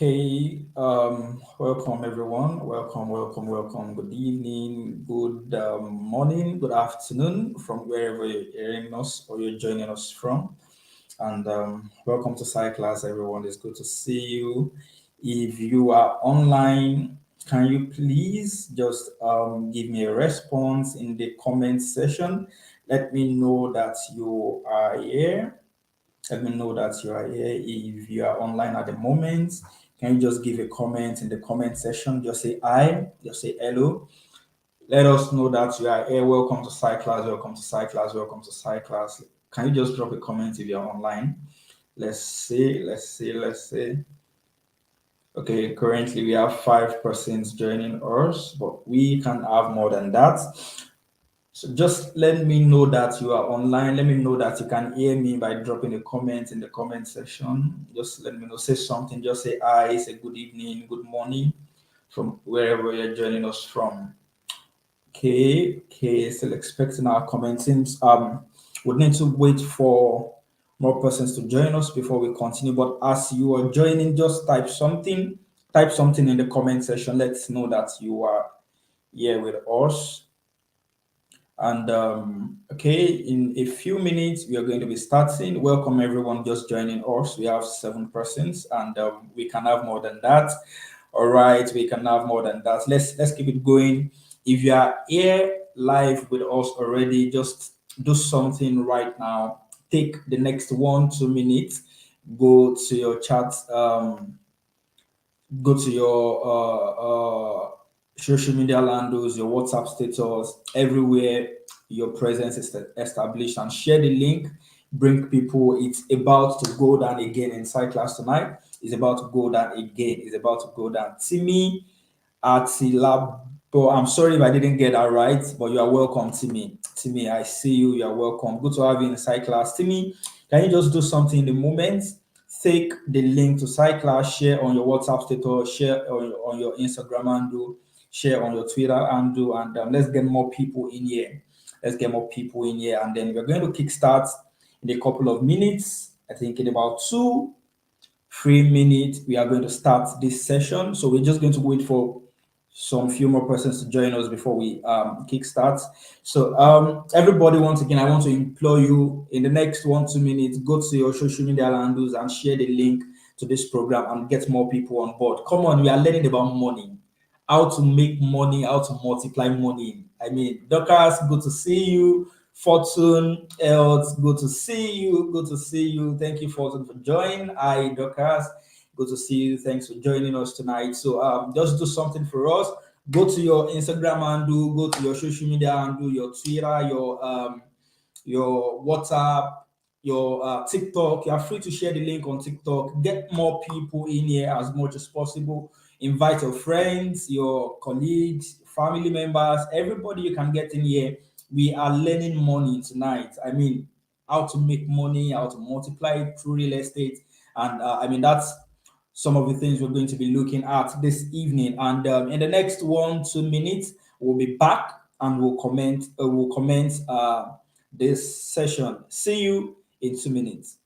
Okay, welcome everyone. Welcome. Good evening, good morning, good afternoon from wherever you're hearing us or you're joining us from. And welcome to SideClass, everyone. It's good to see you. If you are online, can you please just give me a response in the comment section? Let me know that you are here. Let me know that you are here. If you are online at the moment, can you just give a comment in the comment section? Just say hi, just say hello. Let us know that you are here. Welcome to SideClass, welcome to SideClass, welcome to SideClass. Can you just drop a comment if you're online? Let's see. Okay, currently we have 5% joining us, but we can have more than that. So just let me know that you are online. Let me know that you can hear me by dropping a comment in the comment section. Just let me know. Say something. Just say hi, say good evening, good morning from wherever you're joining us from. Okay, still expecting our comments. Since we need to wait for more persons to join us before we continue. But as you are joining, just type something in the comment section. Let's know that you are here with us. And okay, in a few minutes, we are going to be starting. Welcome, everyone, just joining us. We have 7%, and we can have more than that. All right, we can have more than that. Let's keep it going. If you are here live with us already, just do something right now. Take the next 1-2 minutes. Go to your chat. Go to your social media handles, your WhatsApp status, everywhere your presence is established, and share the link. Bring people. It's about to go down again in SideClass tonight. It's about to go down again. It's about to go down. Timmy Atilabo. I'm sorry if I didn't get that right, but you are welcome, Timmy. Timmy, I see you. You are welcome. Good to have you in SideClass. Timmy, can you just do something in the moment? Take the link to SideClass, share on your WhatsApp status, share on your Instagram handle, share on your Twitter handle, and let's get more people in here. Let's get more people in here, and then we're going to kickstart in a couple of minutes. I think in about 2-3 minutes, we are going to start this session. So we're just going to wait for some few more persons to join us before we kickstart. So everybody, once again, I want to implore you in the next 1-2 minutes, go to your social media handles and share the link to this program and get more people on board. Come on, we are learning about money, how to make money, how to multiply money. I mean, Dorcas, good to see you. Fortune, Health, good to see you. Good to see you. Thank you, Fortune, for joining. Hi, Dorcas. Good to see you. Thanks for joining us tonight. So just do something for us. Go to your Instagram handle, go to your social media handle, your Twitter, your WhatsApp, your TikTok. You are free to share the link on TikTok. Get more people in here as much as possible. Invite your friends, your colleagues, family members, everybody you can get in here. We are learning money tonight. I mean, how to make money, how to multiply it through real estate. And I mean, that's some of the things we're going to be looking at this evening. And in the next 1-2 minutes, we'll be back and we'll comment this session. See you in 2 minutes.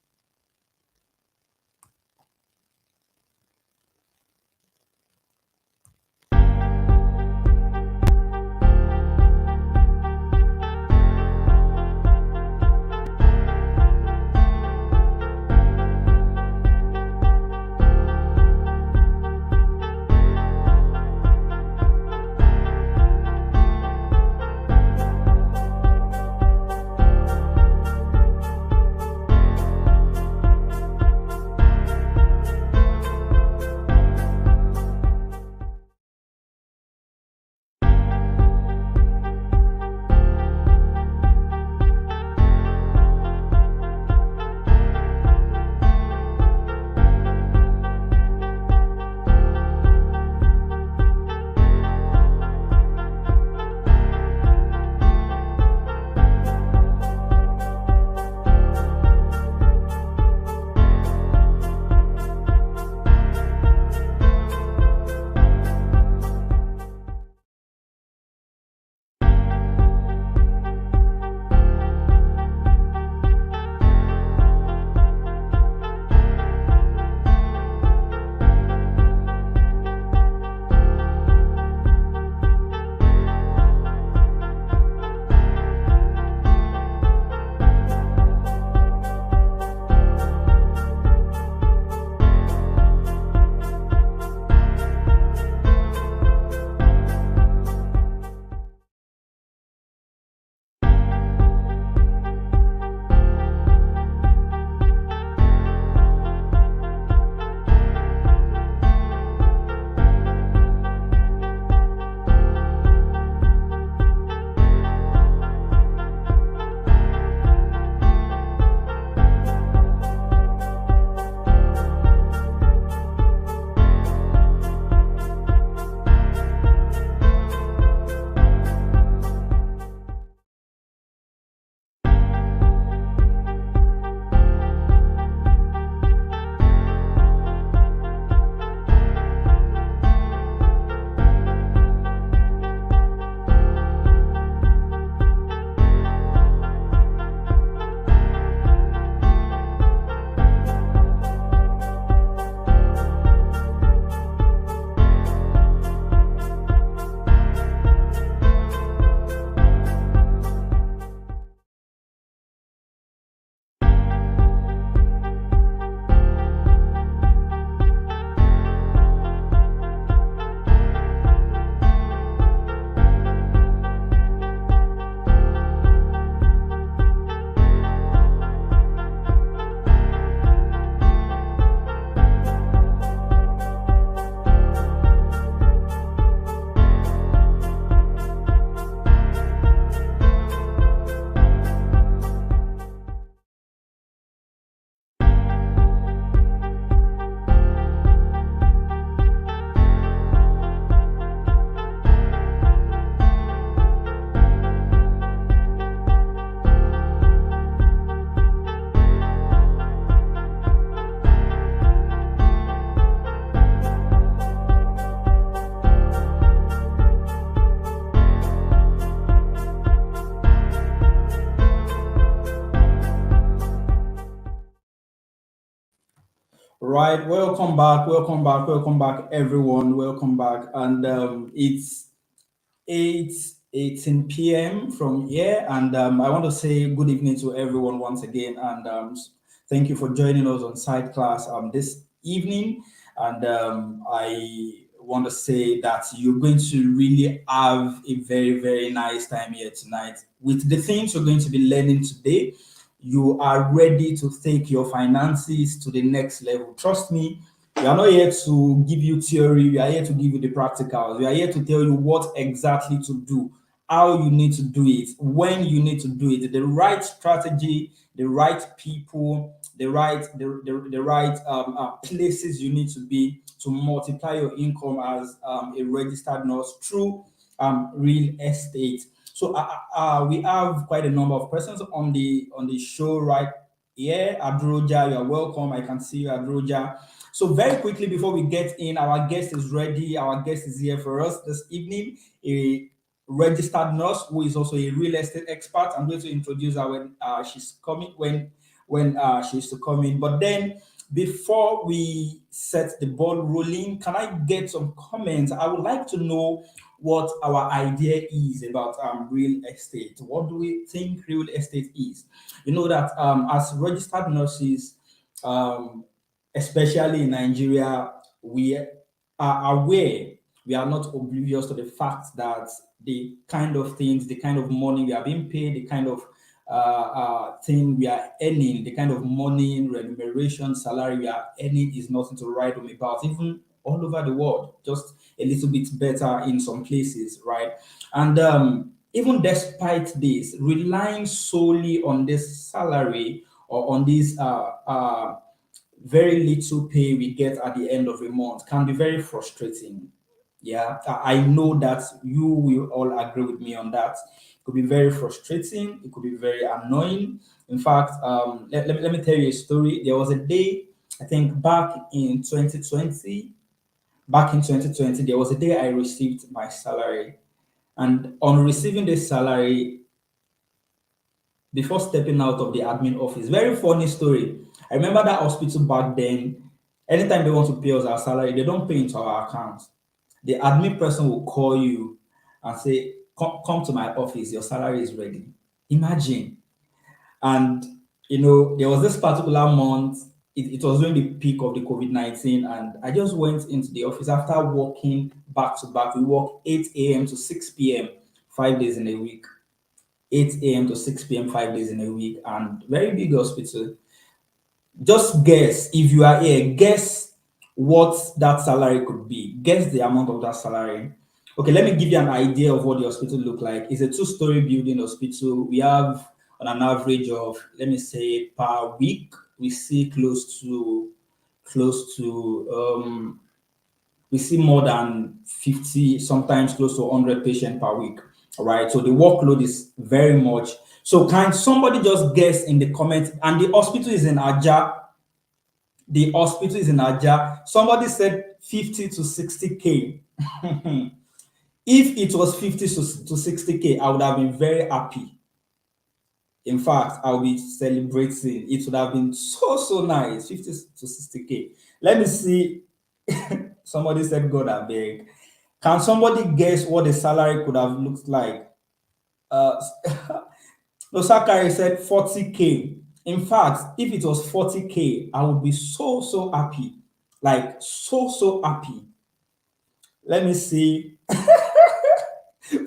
Right, welcome back, welcome back, welcome back, everyone. Welcome back, and it's 8:18 p.m. from here, and I want to say good evening to everyone once again, and thank you for joining us on Side Class this evening. And I want to say that you're going to really have a very very nice time here tonight with the things you're going to be learning today. You are ready to take your finances to the next level. Trust me, we are not here to give you theory, we are here to give you the practicals. We are here to tell you what exactly to do, how you need to do it, when you need to do it, the right strategy, the right people, the right places you need to be to multiply your income as a registered nurse through real estate. So we have quite a number of persons on the show right here. Adroja, you are welcome. I can see you, Adroja. So very quickly before we get in, our guest is ready. Our guest is here for us this evening, a registered nurse who is also a real estate expert. I'm going to introduce her when she's coming when she's to come in. But then before we set the ball rolling, can I get some comments? I would like to know what our idea is about real estate. What do we think real estate is? You know that as registered nurses, um, especially in Nigeria, we are aware, we are not oblivious to the fact that the kind of things, the kind of money we are being paid, the kind of thing we are earning, the kind of money, remuneration, salary we are earning is nothing to write home about, even all over the world, just a little bit better in some places, right? And even despite this, relying solely on this salary or on this very little pay we get at the end of a month can be very frustrating. Yeah, I know that you will all agree with me on that. It could be very frustrating, it could be very annoying. In fact, let me tell you a story. There was a day, I think back in 2020, there was a day I received my salary. And on receiving this salary, before stepping out of the admin office. Very funny story. I remember that hospital back then. Anytime they want to pay us our salary, they don't pay into our account. The admin person will call you and say, come to my office, your salary is ready. Imagine. And there was this particular month, it was during the peak of the COVID-19, and I just went into the office after working back to back. We work 8 a.m. to 6 p.m., 5 days in a week. 8 a.m. to 6 p.m., 5 days in a week, and very big hospital. Just guess, if you are here, guess what that salary could be. Guess the amount of that salary. Okay, let me give you an idea of what the hospital look like. It's a two-story building hospital. We have on an average of, let me say, per week, we see close to we see more than 50, sometimes close to 100 patients per week. All right. So the workload is very much. So can somebody just guess in the comments? And the hospital is in Aja. The hospital is in Aja. Somebody said 50 to 60K. If it was 50 to 60K, I would have been very happy. In fact, I'll be celebrating. It would have been so nice. 50 to 60K. Let me see. Somebody said, God, I beg. Can somebody guess what the salary could have looked like? Uh, Nosakari said 40K. In fact, if it was 40K, I would be so happy. Like, so happy. Let me see.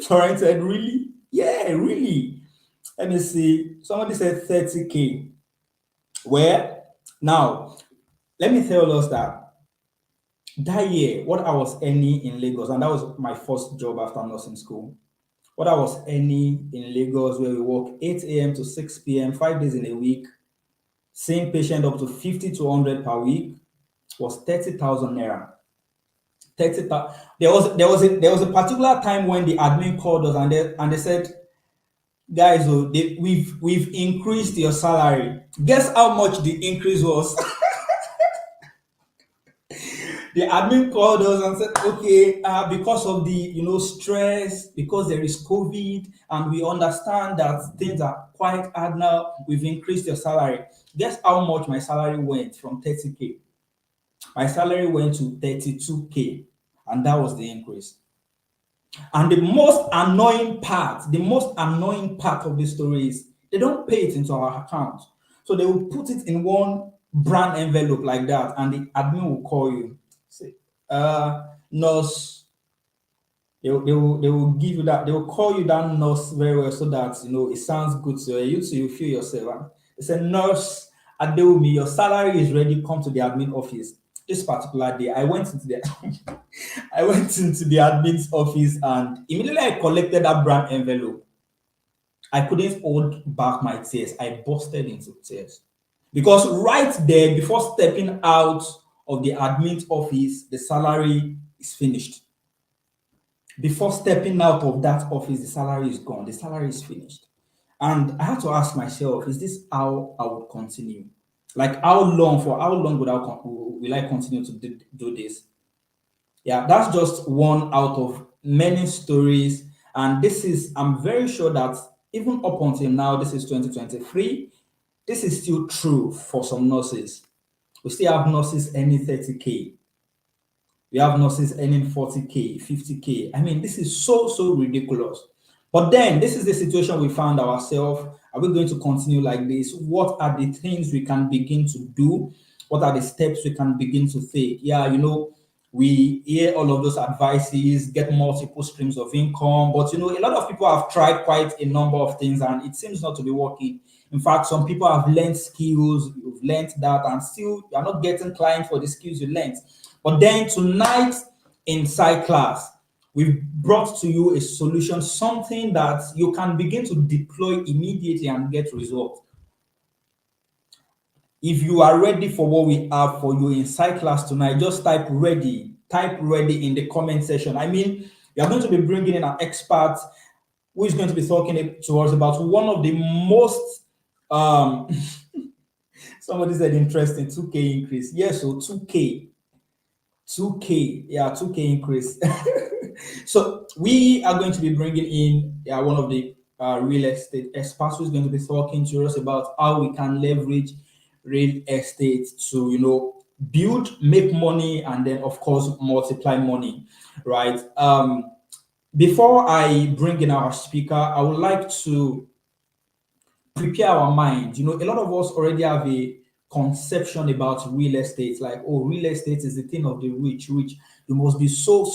Florence said, really? Yeah, really. Let me see. Somebody said 30K. Where? Now, let me tell us that year, what I was earning in Lagos, and that was my first job after nursing school. What I was earning in Lagos, where we work 8 a.m. to 6 p.m., 5 days in a week, seeing patient up to 50 to 100 per week, was 30,000 naira. 30,000. There was a particular time when the admin called us and they said, guys, we've increased your salary. Guess how much the increase was? The admin called us and said, okay, because of the stress, because there is COVID, and we understand that things are quite hard now, we've increased your salary. Guess how much my salary went from 30K? My salary went to 32K, and that was the increase. And the most annoying part of this story is they don't pay it into our account. So they will put it in one brand envelope like that, and the admin will call you, say, nurse. They will give you that. They will call you that nurse very well, so that it sounds good to you. So you feel yourself. They say, nurse Adeomi, your salary is ready. Come to the admin office. This particular day, I went into the I went into the admin's office, and immediately I collected that brand envelope. I couldn't hold back my tears. I busted into tears because right there, before stepping out of the admin's office, the salary is finished. Before stepping out of that office, the salary is gone. The salary is finished. And I had to ask myself, is this how I would continue? Like, for how long will I continue to do this? Yeah, that's just one out of many stories. And I'm very sure that even up until now, this is 2023, this is still true for some nurses. We still have nurses earning 30K. We have nurses earning 40K, 50K. I mean, this is so ridiculous. But then this is the situation we found ourselves. Are we going to continue like this? What are the things we can begin to do? What are the steps we can begin to take? Yeah, we hear all of those advices, get multiple streams of income. But a lot of people have tried quite a number of things, and it seems not to be working. In fact, some people have learned skills, you've learned that, and still you're not getting clients for the skills you learned. But then tonight in SideClass, we've brought to you a solution, something that you can begin to deploy immediately and get results. If you are ready for what we have for you in SideClass tonight, just type ready. Type ready in the comment section. I mean, we are going to be bringing in an expert who is going to be talking to us about one of the most somebody said interesting 2K increase. Yes, so 2K, yeah, 2K increase. So we are going to be bringing in one of the real estate experts who's going to be talking to us about how we can leverage real estate to build, make money, and then of course multiply money, right? Before I bring in our speaker, I would like to prepare our mind. A lot of us already have a conception about real estate, like, oh, real estate is the thing of the rich. You must be so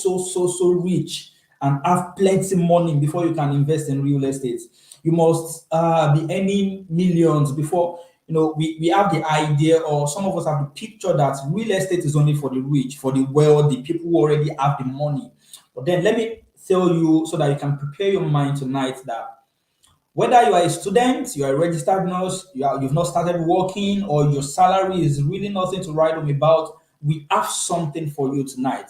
rich and have plenty money before you can invest in real estate. You must be earning millions before we have the idea, or some of us have the picture, that real estate is only for the rich, for the wealthy, people who already have the money. But then let me tell you, so that you can prepare your mind tonight, that whether you are a student, you are a registered nurse, you've not started working, or your salary is really nothing to write home about, we have something for you tonight.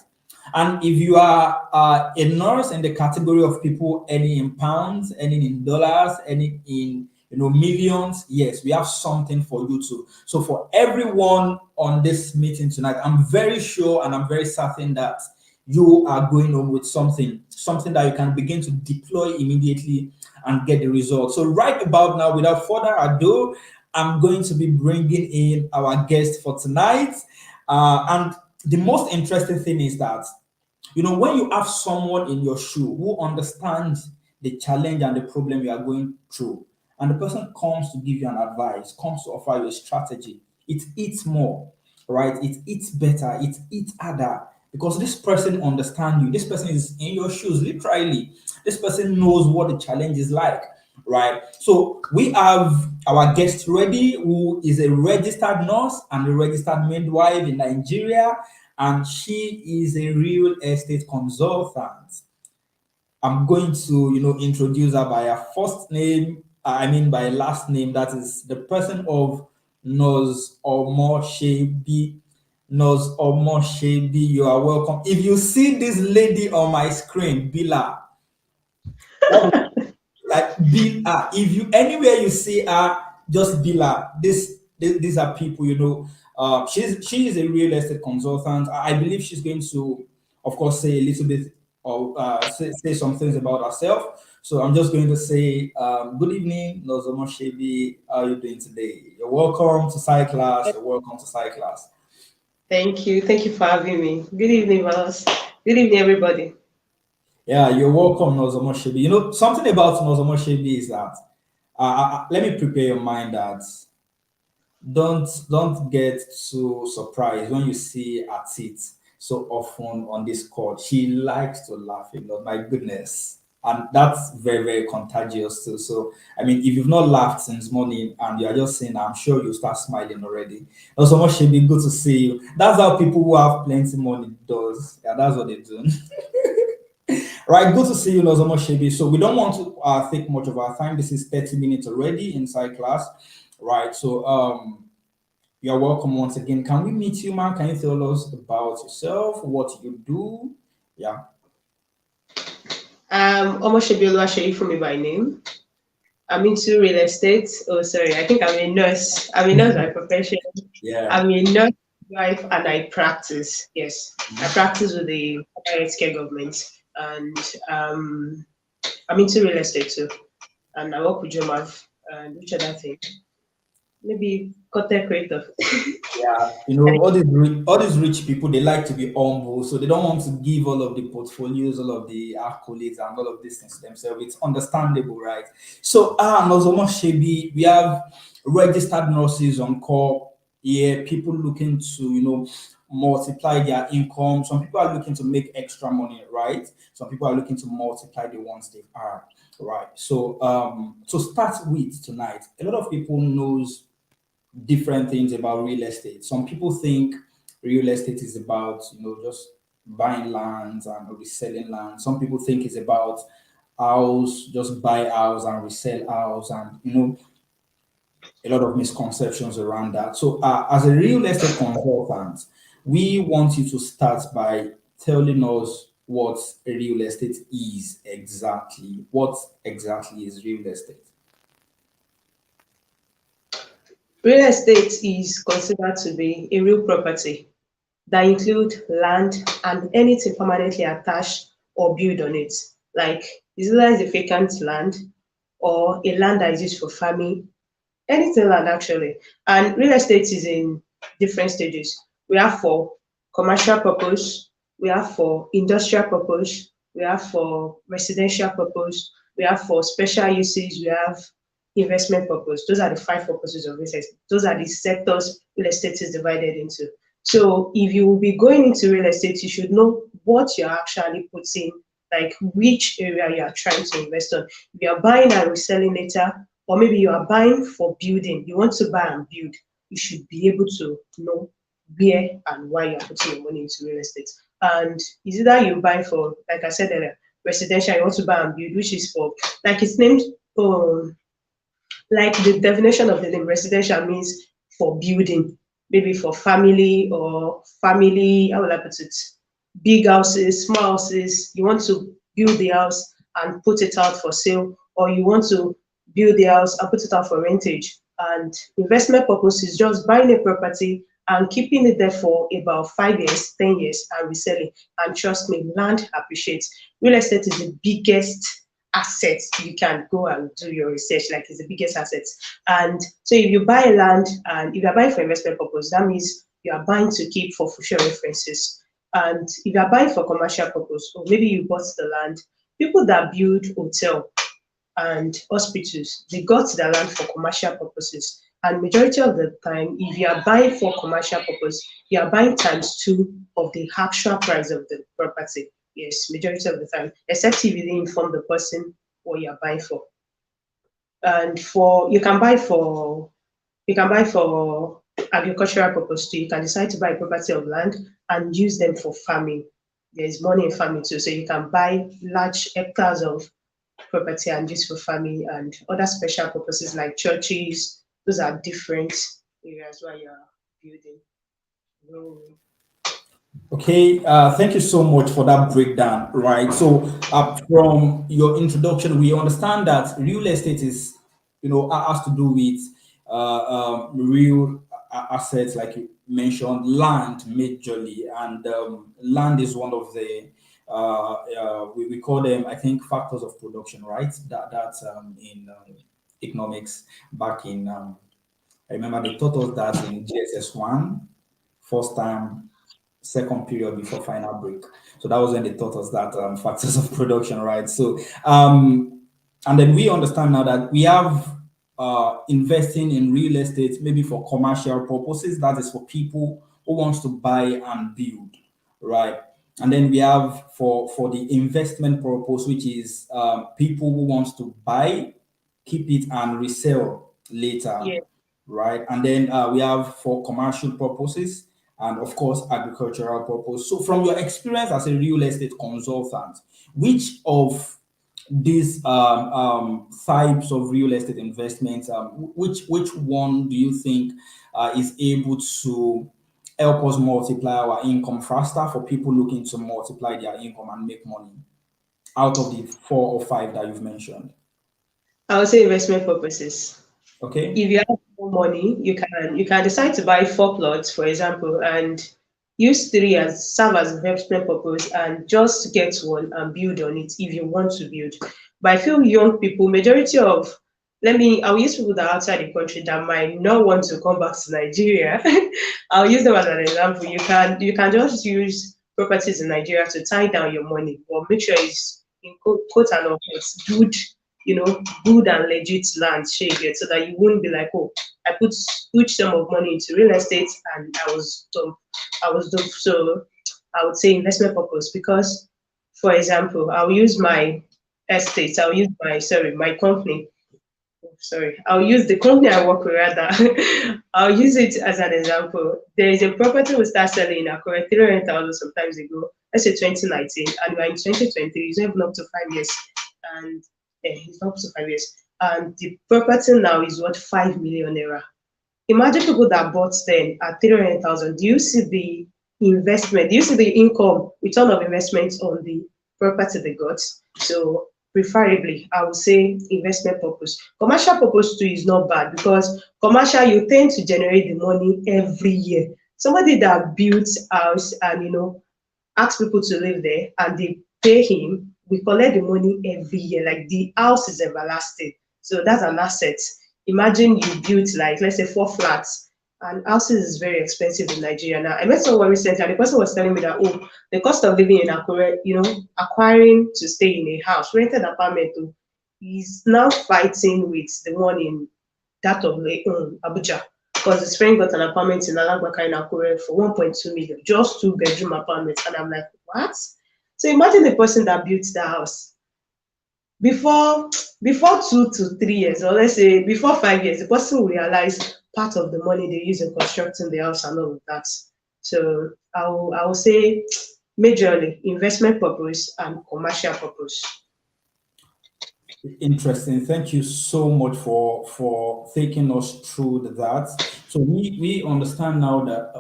And if you are a nurse in the category of people earning in pounds, earning in dollars, earning in millions, yes, we have something for you too. So for everyone on this meeting tonight, I'm very sure and I'm very certain that you are going home with something that you can begin to deploy immediately and get the results. So right about now, without further ado, I'm going to be bringing in our guest for tonight. And the most interesting thing is that, when you have someone in your shoe who understands the challenge and the problem you are going through, and the person comes to give you an advice, comes to offer you a strategy, it eats more, right? It eats better, it eats harder, because this person understands you. This person is in your shoes, literally. This person knows what the challenge is like, right? So we have our guest ready, who is a registered nurse and a registered midwife in Nigeria, and she is a real estate consultant. I'm going to, introduce her by her first name, by last name. That is the person of Nos Omoshebi. Nos Omoshebi, you are welcome. If you see this lady on my screen, Bila, like Bila, if you anywhere you see her, just Bila. These are people, she is a real estate consultant. I believe she's going to, of course, say a little bit, or say some things about herself. So I'm just going to say, good evening, Nozomo Shebi. How are you doing today? You're welcome to SideClass. You're welcome to SideClass. Thank you. Thank you for having me. Good evening, Miles. Good evening, everybody. Yeah, you're welcome, Nozomo Shebi. You know, something about Nozomo Shebi is that let me prepare your mind that don't get so surprised when you see Atit so often on this call. She likes to laugh a lot. My goodness. And that's very, very contagious too. So I mean, if you've not laughed since morning and you're just saying, I'm sure you start smiling already. Also, much should be good to see you. That's how people who have plenty money does. Yeah, that's what they do. Right, good to see you, Nozomo Shebi. So we don't want to take much of our time. This is 30 minutes already inside class. Right. So you're welcome once again. Can we meet you, man? Can you tell us about yourself, what you do? Yeah. Omoshebi Oluwaseyi by name. I'm into real estate. Oh, sorry. I think I'm a nurse. I'm a nurse by profession. Yeah. I'm a nurse wife and I practice. Yes, I practice with the healthcare government, and I'm into real estate too. And I work with Jomav and which other thing? Maybe content creator. Yeah, you know, all these rich people, they like to be humble, so they don't want to give all of the portfolios, all of the accolades, and all of these things to themselves. It's understandable, right? So, Nozoma Shebi, we have registered nurses on call here, people looking to, multiply their income. Some people are looking to make extra money, right? Some people are looking to multiply the ones they are, right? So, to start with tonight, a lot of people knows different things about real estate. Some people think real estate is about, just buying lands and reselling land. Some people think it's about house, just buy house and resell house, and a lot of misconceptions around that. So, as a real estate consultant, we want you to start by telling us what real estate is exactly. What exactly is real estate? Real estate is considered to be a real property that include land and anything permanently attached or built on it. Like is either is a vacant land or a land that is used for farming, anything land actually. And real estate is in different stages. We have for commercial purpose, we have for industrial purpose, we have for residential purpose, we have for special uses, we have investment purpose. Those are the five purposes of real estate. Those are the sectors real estate is divided into. So if you will be going into real estate, you should know what you're actually putting, like which area you are trying to invest on. If you are buying and reselling later, or maybe you are buying for building, you want to buy and build, you should be able to know where and why you're putting your money into real estate. And is either you buy for, like I said earlier, residential, you want to buy and build, which is for, like it's named, um, like the definition of the name residential means for building, maybe for family or family, how will I put it? Big houses, small houses. You want to build the house and put it out for sale, or you want to build the house and put it out for rentage. And investment purpose is just buying a property and keeping it there for about 5 years, 10 years, and reselling. And trust me, land appreciates. Real estate is the biggest assets you can go and do your research, like it's the biggest assets. And so if you buy land and if you're buying for investment purpose, that means you are buying to keep for future references. And if you're buying for commercial purpose, or maybe you bought the land, people that build hotel and hospitals, they got the land for commercial purposes. And majority of the time, if you are buying for commercial purpose, you are buying times two of the actual price of the property. Yes, majority of the time, except if you didn't inform the person what you are buying for. And for you can buy for agricultural purpose too. You can decide to buy a property of land and use them for farming. There's money in farming too, so you can buy large hectares of property and use for farming and other special purposes like churches. Those are different areas where you're building. So, Okay, thank you so much for that breakdown. Right. So, from your introduction, we understand that real estate is, has to do with real assets, like you mentioned, land majorly, and land is one of the we call them, I think, factors of production, right? That's in economics back in. I remember they taught us that in GSS one first time, second period before final break. So that was when they taught us that factors of production, right? So and then we understand now that we have investing in real estate maybe for commercial purposes. That is for people who wants to buy and build, right? And then we have for the investment purpose, which is people who wants to buy, keep it, and resell later, Yeah. right? And then we have for commercial purposes and of course agricultural purpose. So from your experience as a real estate consultant, which of these types of real estate investments, which one do you think is able to help us multiply our income faster for people looking to multiply their income and make money out of the four or five that you've mentioned? I would say investment purposes. Okay. If you have more money, you can decide to buy 4 plots, for example, and use three as serve as investment purpose and just get one and build on it if you want to build. But I feel young people, majority of I'll use people that are outside the country that might not want to come back to Nigeria. I'll use them as an example. You can just use properties in Nigeria to tie down your money, but make sure it's in quote and unquote good, good and legit land share get, so that you won't be like, oh, I put huge sum of money into real estate and I was dumb. So I would say investment purpose because, for example, I'll use my company. I'll use the company I work with rather. I'll use it as an example. There is a property we start selling in Akure 300,000 sometimes ago. Let's say 2019, and we're in 2023. It's not even up to 5 years, and it's not up to 5 years. And the property now is worth 5 million naira. Imagine people that bought then at 300,000. Do you see the investment? Do you see the income return of investment on the property they got? So preferably, I would say investment purpose. Commercial purpose too is not bad because commercial you tend to generate the money every year. Somebody that builds house and ask people to live there and they pay him, we collect the money every year. Like the house is everlasting. So that's an asset. Imagine you built like let's say 4 flats and houses is very expensive in Nigeria now. I met someone recently and the person was telling me that the cost of living in Akure, acquiring to stay in a house, rented apartment is now fighting with the one in that of Abuja because his friend got an apartment in Alagbaka in Akure for 1.2 million, just 2 bedroom apartment. And I'm like, what? So imagine the person that built the house before 2 to 3 years, or let's say before 5 years, the person will realize part of the money they use in constructing the house and all of that. So I will say majorly investment purpose and commercial purpose. Interesting. Thank you so much for taking us through that. So we understand now that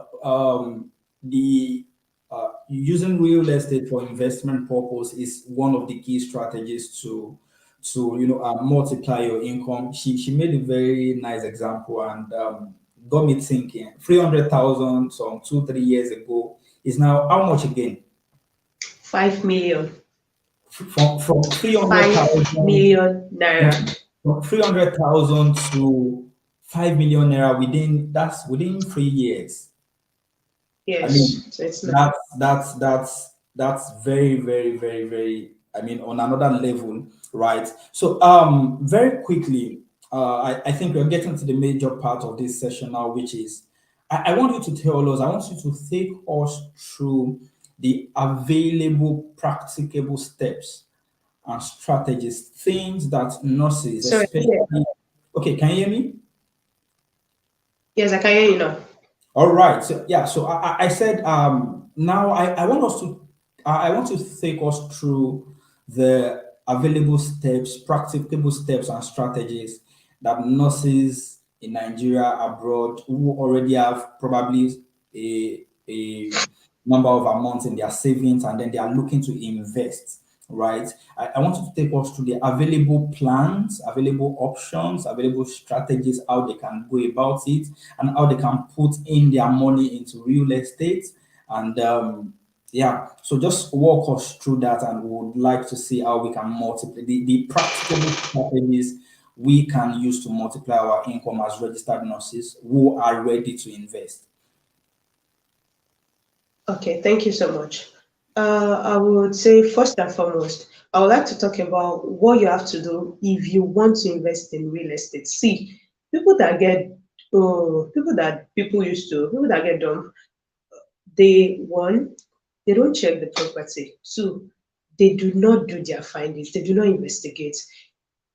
the using real estate for investment purpose is one of the key strategies to multiply your income. She made a very nice example and got me thinking. 300,000 some 2 3 years ago is now how much again? 5 million. From Five 300,000 million naira. from 300,000 to 5 million naira within 3 years. I mean, Yes. So it's not. that's very, very, very, very, I mean, on another level, right? So very quickly, I think we're getting to the major part of this session now, which is I want you to tell us, I want you to take us through the available practicable steps and strategies, things that nurses, Sorry. especially. Okay, can you hear me? Yes, I can hear you now. All right. So yeah. So I said now I want us to I want to take us through the available steps, practicable steps and strategies that nurses in Nigeria abroad who already have probably a number of amounts in their savings and then they are looking to invest, right? I want you to take us through the available plans, available options, available strategies, how they can go about it, and how they can put in their money into real estate. And yeah, so just walk us through that, and we would like to see how we can multiply the practical strategies we can use to multiply our income as registered nurses who are ready to invest. Okay, thank you so much. I would say first and foremost, I would like to talk about what you have to do if you want to invest in real estate. See, people that get, people used to, people that get dumb, they, one, they don't check the property. Two, they do not do their findings. They do not investigate.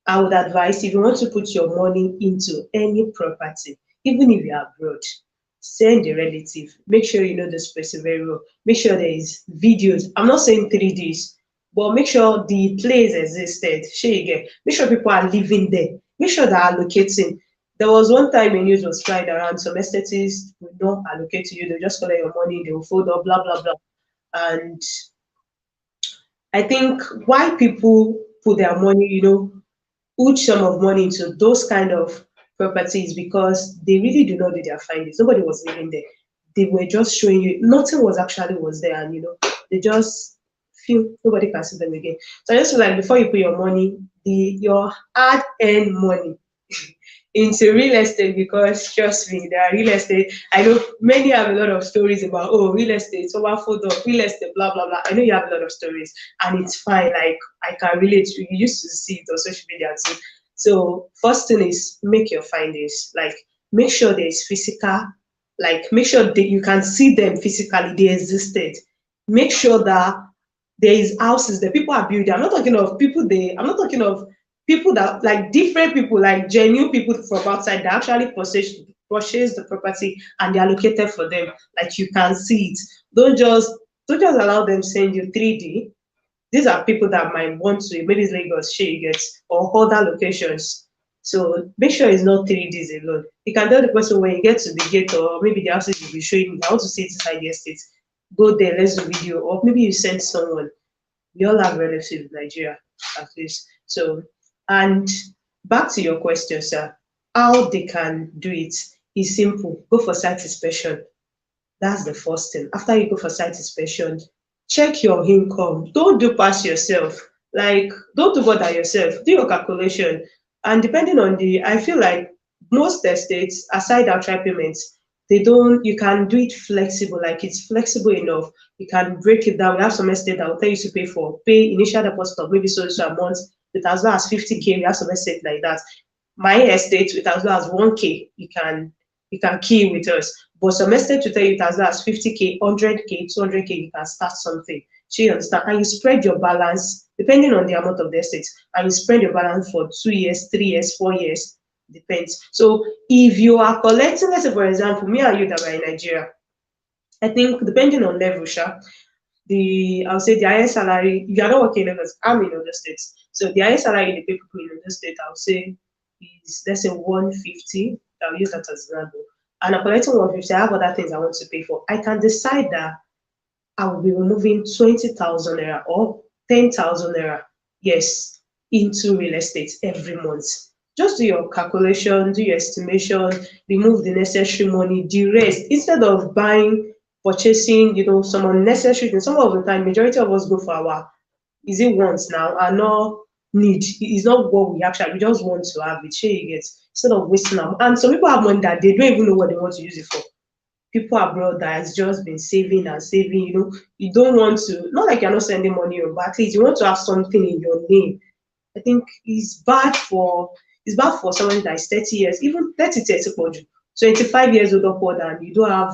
I would advise if you want to put your money into any property, even if you're abroad, send a relative. Make sure you know the person very well. Make sure there is videos. I'm not saying 3Ds, but make sure the place existed. Sure you get. Make sure people are living there. Make sure they're allocating. There was one time a news was flying around, some estates will not allocate to you. They'll just collect your money, they will fold up, blah, blah, blah. And I think why people put their money, huge sum of money into those kind of properties because they really do not do their findings. Nobody was living there. They were just showing you nothing was actually was there, and they just feel nobody can see them again. So I just feel like before you put your money, your hard-earned money into real estate, because trust me, there are real estate. I know many have a lot of stories about, oh, real estate, so one photo, real estate, blah blah blah. I know you have a lot of stories, and it's fine. Like I can relate to you. You used to see it on social media too. So first thing is make your findings. Like make sure there is physical. Like make sure that you can see them physically. They existed. Make sure that there is houses that people are building. I'm not talking of people they. I'm not talking of people that like different people, like genuine people from outside that actually purchase the property and they are located for them. Like you can see it. Don't just allow them send you 3D. These are people that might want to, maybe it's Lagos, Shey gets, or other locations. So make sure it's not 3Ds alone. You can tell the person when you get to the gate, or maybe the houses you'll be showing me, I want to see it inside the estate. Go there, let's do video, or maybe you send someone. We all have relatives in Nigeria, at least. So, and back to your question, sir, how they can do it is simple. Go for site inspection. That's the first thing. After you go for site inspection, check your income. Don't do past yourself. Like, don't do bother yourself. Do your calculation. And depending on I feel like most estates, aside outright payments, they don't, you can do it flexible. Like, it's flexible enough. You can break it down. We have some estate that will tell you to pay initial deposit of maybe so a month with as low as 50K. We have some estate like that. My estate with as low as 1K, you can key with us. But some estate to tell you it as low as 50K, 100K, 200K, you can start something. So you understand? And you spread your balance depending on the amount of the estate. And you spread your balance for 2 years, 3 years, 4 years, depends. So if you are collecting, let's say for example, me and you that are in Nigeria, I think depending on level, I would say the highest salary, if you are not working in Lagos, I'm in other states. So the highest salary the people in other state, I would say, is let's say 150. I'll use that as an example. And I'm collecting 150. I have other things I want to pay for. I can decide that I will be removing 20,000 naira or 10,000 naira, yes, into real estate every month. Just do your calculation, do your estimation, remove the necessary money, the rest, instead of purchasing, some unnecessary things. Some of the time, majority of us go for our is it wants now and not need. It's not what we just want to have it. Share you get instead of wasting them. And some people have money that they don't even know what they want to use it for. People abroad that has just been saving and saving, you don't want to, not like you're not sending money, but at least you want to have something in your name. I think it's bad for someone that is 30 years, even 30 for you, 25 years old upward, and you don't have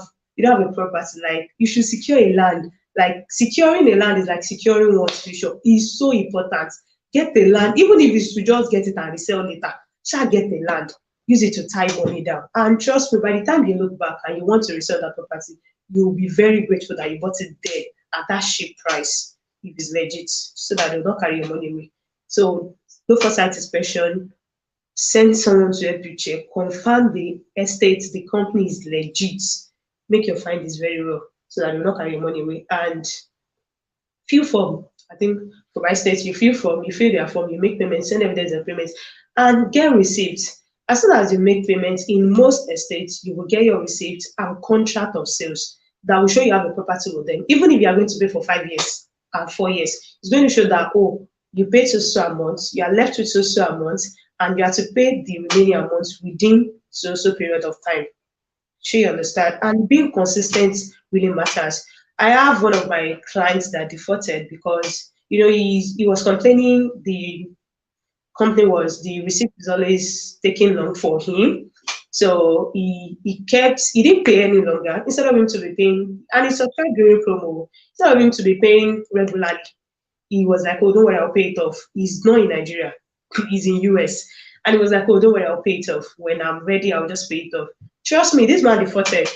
a property. Like you should secure a land. Like securing a land is like securing one's future. It's so important. Get the land, even if it's to just get it and resell later. Shall get the land, use it to tie money down. And trust me, by the time you look back and you want to resell that property, you'll be very grateful that you bought it there at that cheap price if it's legit, so that they'll not carry your money away. So go for site inspection, send someone to help you check, confirm the estate, the company is legit, make your findings very well so that you'll not carry your money away. And fill form. I think for my state, you fill form, you fill their form, you make payments, send evidence of payments, and get receipts. As soon as you make payments in most estates, you will get your receipt and contract of sales that will show you have a property with them. Even if you are going to pay for 5 years and 4 years, it's going to show that, oh, you paid so amount, you are left with so amount, and you have to pay the remaining amount within so period of time. Sure, you understand? And being consistent really matters. I have one of my clients that defaulted because he was complaining the receipt is always taking long for him. So he didn't pay any longer. Instead of him to be paying, and he subscribed during promo, instead of him to be paying regularly, he was like, oh, don't worry, I'll pay it off. He's not in Nigeria, he's in US. And he was like, oh, don't worry, I'll pay it off. When I'm ready, I'll just pay it off. Trust me, this man defaulted.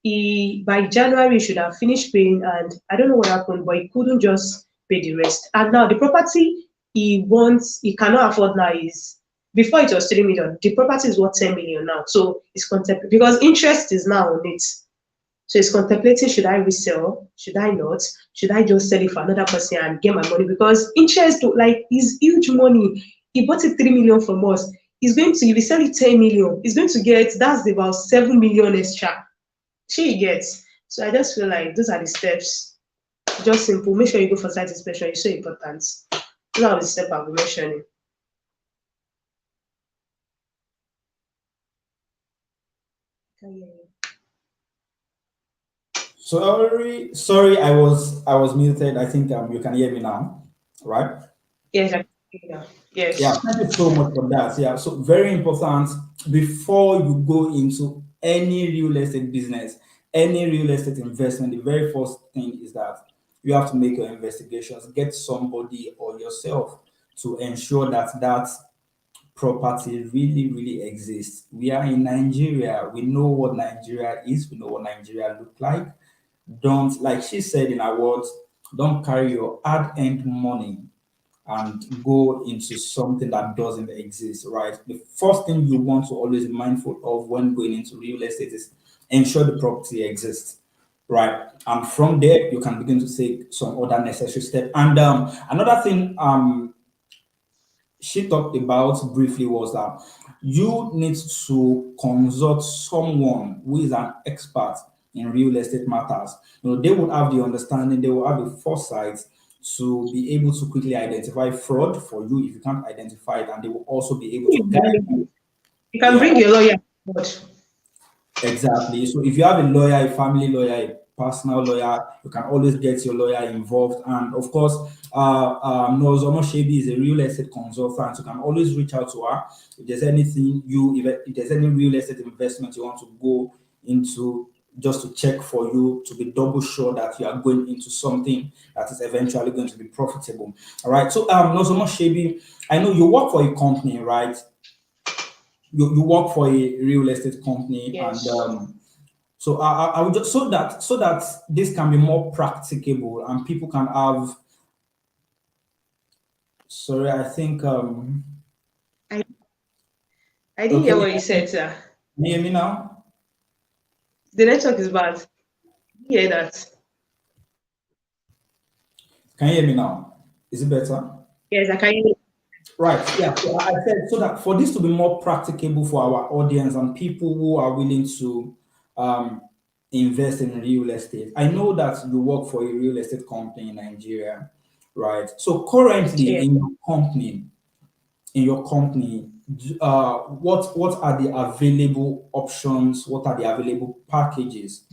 He by January he should have finished paying, and I don't know what happened, but he couldn't just pay the rest. And now the property he cannot afford now is before it was 3 million. The property is worth 10 million now. So it's contemplating because interest is now on it. So it's contemplating, should I resell? Should I not? Should I just sell it for another person and get my money? Because interest like is huge money. He bought it 3 million from us. He's going to if he sell it 10 million, he's going to get that's about 7 million extra she gets. So I just feel like those are the steps. Just simple. Make sure you go for site inspection. It's so important. Those are the steps I'll be mentioning. Sorry, I was muted. I think you can hear me now, right? Yes, I yeah. Yeah, Yes. thank you so much for that. Yeah, so very important before you go into any real estate business, any real estate investment, the very first thing is that you have to make your investigations, get somebody or yourself to ensure that that property really, really exists. We are in Nigeria. We know what Nigeria is. We know what Nigeria look like. Don't, like she said in her words, don't carry your hard-earned money and go into something that doesn't exist, right? The first thing you want to always be mindful of when going into real estate is ensure the property exists, right? And from there, you can begin to take some other necessary steps. And another thing she talked about briefly was that you need to consult someone who is an expert in real estate matters. They would have the understanding, they will have the foresight to be able to quickly identify fraud for you if you can't identify it, and they will also be able to guide you. You can Yeah, bring your lawyer. But exactly. So if you have a lawyer, a family lawyer, a personal lawyer, you can always get your lawyer involved. And of course, Nozomo Shebi is a real estate consultant. You can always reach out to her if there's anything if there's any real estate investment you want to go into, just to check for you to be double sure that you are going into something that is eventually going to be profitable. All right. So Nozomo Shebi, I know you work for a company, right? You work for a real estate company, and yes. so I would just so that this can be more practicable and people can have. Sorry, I think I, I didn't hear okay. what you said, sir. Can you hear me now? The network is bad. Hear that. Can you hear me now? Is it better? Yes, I can hear. Right. Yeah. So I said so that for this to be more practicable for our audience and people who are willing to um, invest in real estate. I know that you work for a real estate company in Nigeria, right? So currently Yeah. in your company, what are the available options? What are the available packages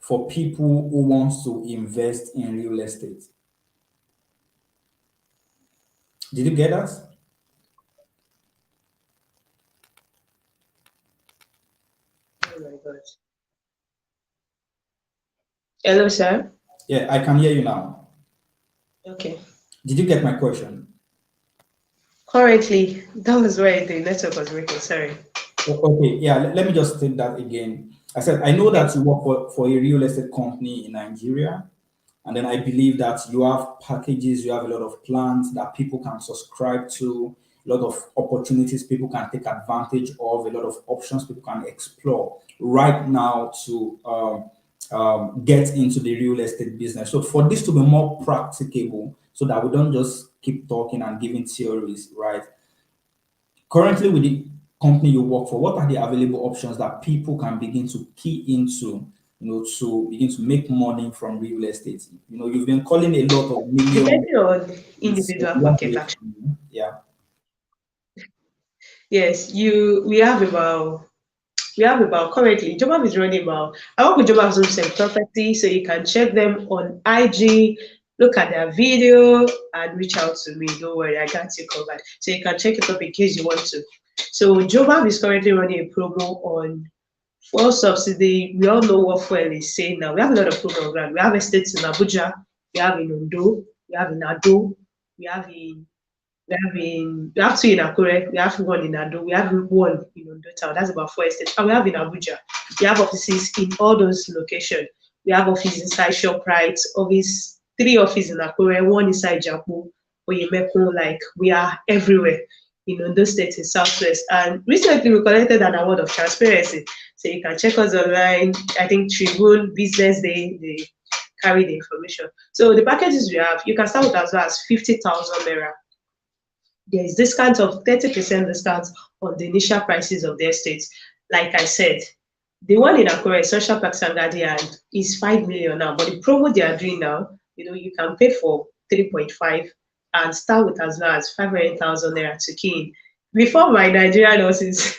for people who want to invest in real estate? Did you get us? Oh my God. Hello, sir. Yeah, I can hear you now. Okay. Did you get my question? Currently, that was where the network was breaking. Sorry. Okay, yeah, let me just state that again. I said, I know that Yes. you work for a real estate company in Nigeria, and then I believe that you have packages, you have a lot of plans that people can subscribe to, a lot of opportunities people can take advantage of, a lot of options people can explore right now to get into the real estate business. So for this to be more practicable, so that we don't just keep talking and giving theories, right? Currently, with the company you work for, what are the available options that people can begin to key into, to begin to make money from real estate? You've been calling a lot of million. Depending on It's individual one pocket, way actually. from you. Yeah. Yes, we have about we have about currently Jobab is running about. I work with Jobab's Homes and Property, so you can check them on IG, look at their video, and reach out to me. Don't worry, I got you covered. So you can check it up in case you want to. So Jobab is currently running a promo on fuel subsidy. We all know what fuel is saying now. We have a lot of programs. We have estates in Abuja, we have in Ondo, we have in Ado, we have in we have two in Akure, we have one in Ado, we have one in Ondo town. That's about 4 estates. And we have in Abuja. We have offices in all those locations. We have office inside ShopRite, office, three offices in Akure, one inside Japu, Oyemeko, like we are everywhere in Ondo State in Southwest. And recently we collected an award of transparency. So you can check us online. I think Tribune, Business Day, they carry the information. So the packages we have, you can start with as well as 50,000 naira. There is discount of 30% discount on the initial prices of the estates. Like I said, the one in Akure, Social Park Sangadi, is 5 million now. But the promo they are doing now, you can pay for 3.5 and start with as low as 500,000 naira to key in. Before my Nigerian nurses,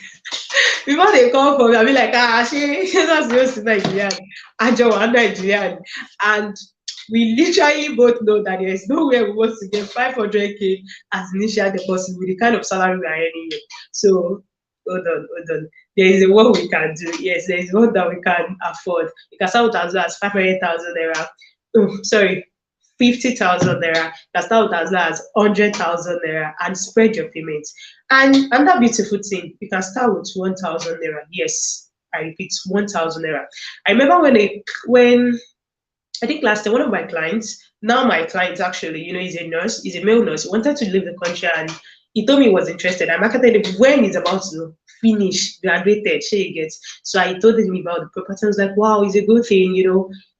before they come for me, I'll be like, she that's just Nigerian. I'm Nigerian. And we literally both know that there is no way we want to get 500K as initial deposit with the kind of salary we are earning here. So hold on. There is a one we can do. Yes, there is one that we can afford. You can start with as low as 500,000 naira. Oh, sorry, 50,000 naira. You can start with as low as 100,000 naira and spread your payments. And another beautiful thing, you can start with 1,000 naira. Yes, I repeat, 1,000 naira. I remember when I think last time one of my clients, now my client actually, he's a nurse, he's a male nurse, he wanted to leave the country and he told me he was interested. I marketed him when he's about to finish, graduated, she gets. So I told him about the property. I was like, wow, it's a good thing,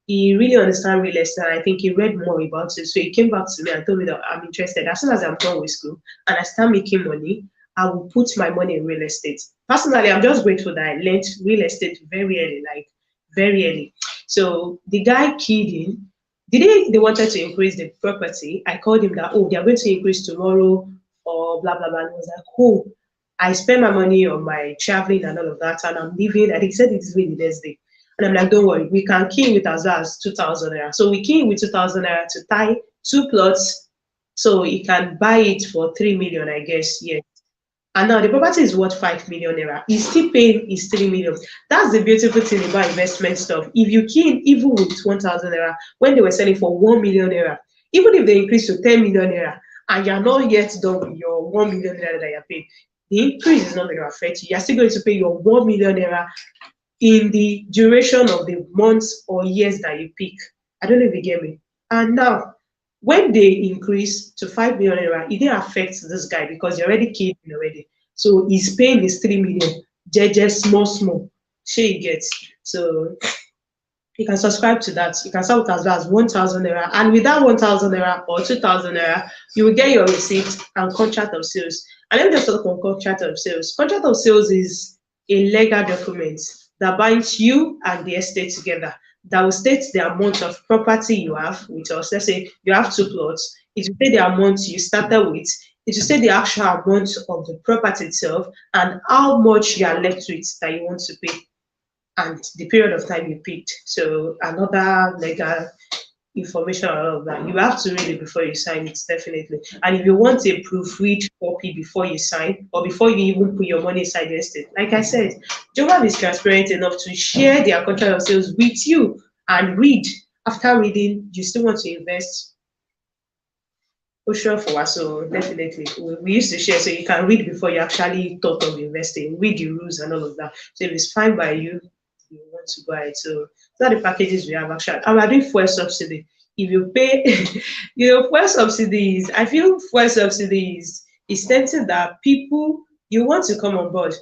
He really understands real estate. And I think he read more about it. So he came back to me and told me that I'm interested. As soon as I'm done with school and I start making money, I will put my money in real estate. Personally, I'm just grateful that I learned real estate very early, like very early. So the guy keyed in. The day they wanted to increase the property, I called him that, oh, they are going to increase tomorrow or blah, blah, blah. And he was like, oh, I spend my money on my traveling and all of that, and I'm leaving. And he said it is really the next day. And I'm like, don't worry, we can key in with as well as 2,000 naira. So we key in with 2,000 naira to tie two plots so he can buy it for 3 million, I guess. Yes. And now the property is worth 5 million naira. He's still paying his 3 million. That's the beautiful thing about investment stuff. If you key in even with 1,000 naira, when they were selling for 1 million naira, even if they increase to 10 million naira, and you're not yet done with your 1 million naira that you're paying, the increase is not going to affect you. You're still going to pay your 1 million naira in the duration of the months or years that you pick. I don't know if you get me. And now, when they increase to 5 million naira, it didn't affect this guy because he already keyed in already. So he's paying his 3 million, just small. She gets. So you can subscribe to that. You can start with as low as 1,000 naira. And with that 1,000 naira or 2,000 naira, you will get your receipt and contract of sales. And let me just talk on contract of sales. Contract of sales is a legal document that binds you and the estate together, that will state the amount of property you have with us. Let's say you have two plots. It will say the amount you started with. It will say the actual amount of the property itself and how much you are left with that you want to pay and the period of time you picked. So another legal information and all of that. You have to read it before you sign it, definitely. And if you want a proofread copy before you sign or before you even put your money inside the estate, like I said, Jobab is transparent enough to share their contract of sales with you and read. After reading, you still want to invest. Oh, sure, for us. So definitely, we used to share so you can read before you actually thought of investing, read the rules and all of that. So if it's fine by you, you want to buy it. So those are the packages we have actually. And we're doing fuel subsidy. If you pay, fuel subsidies, I feel fuel subsidies is tempting that people, you want to come on board.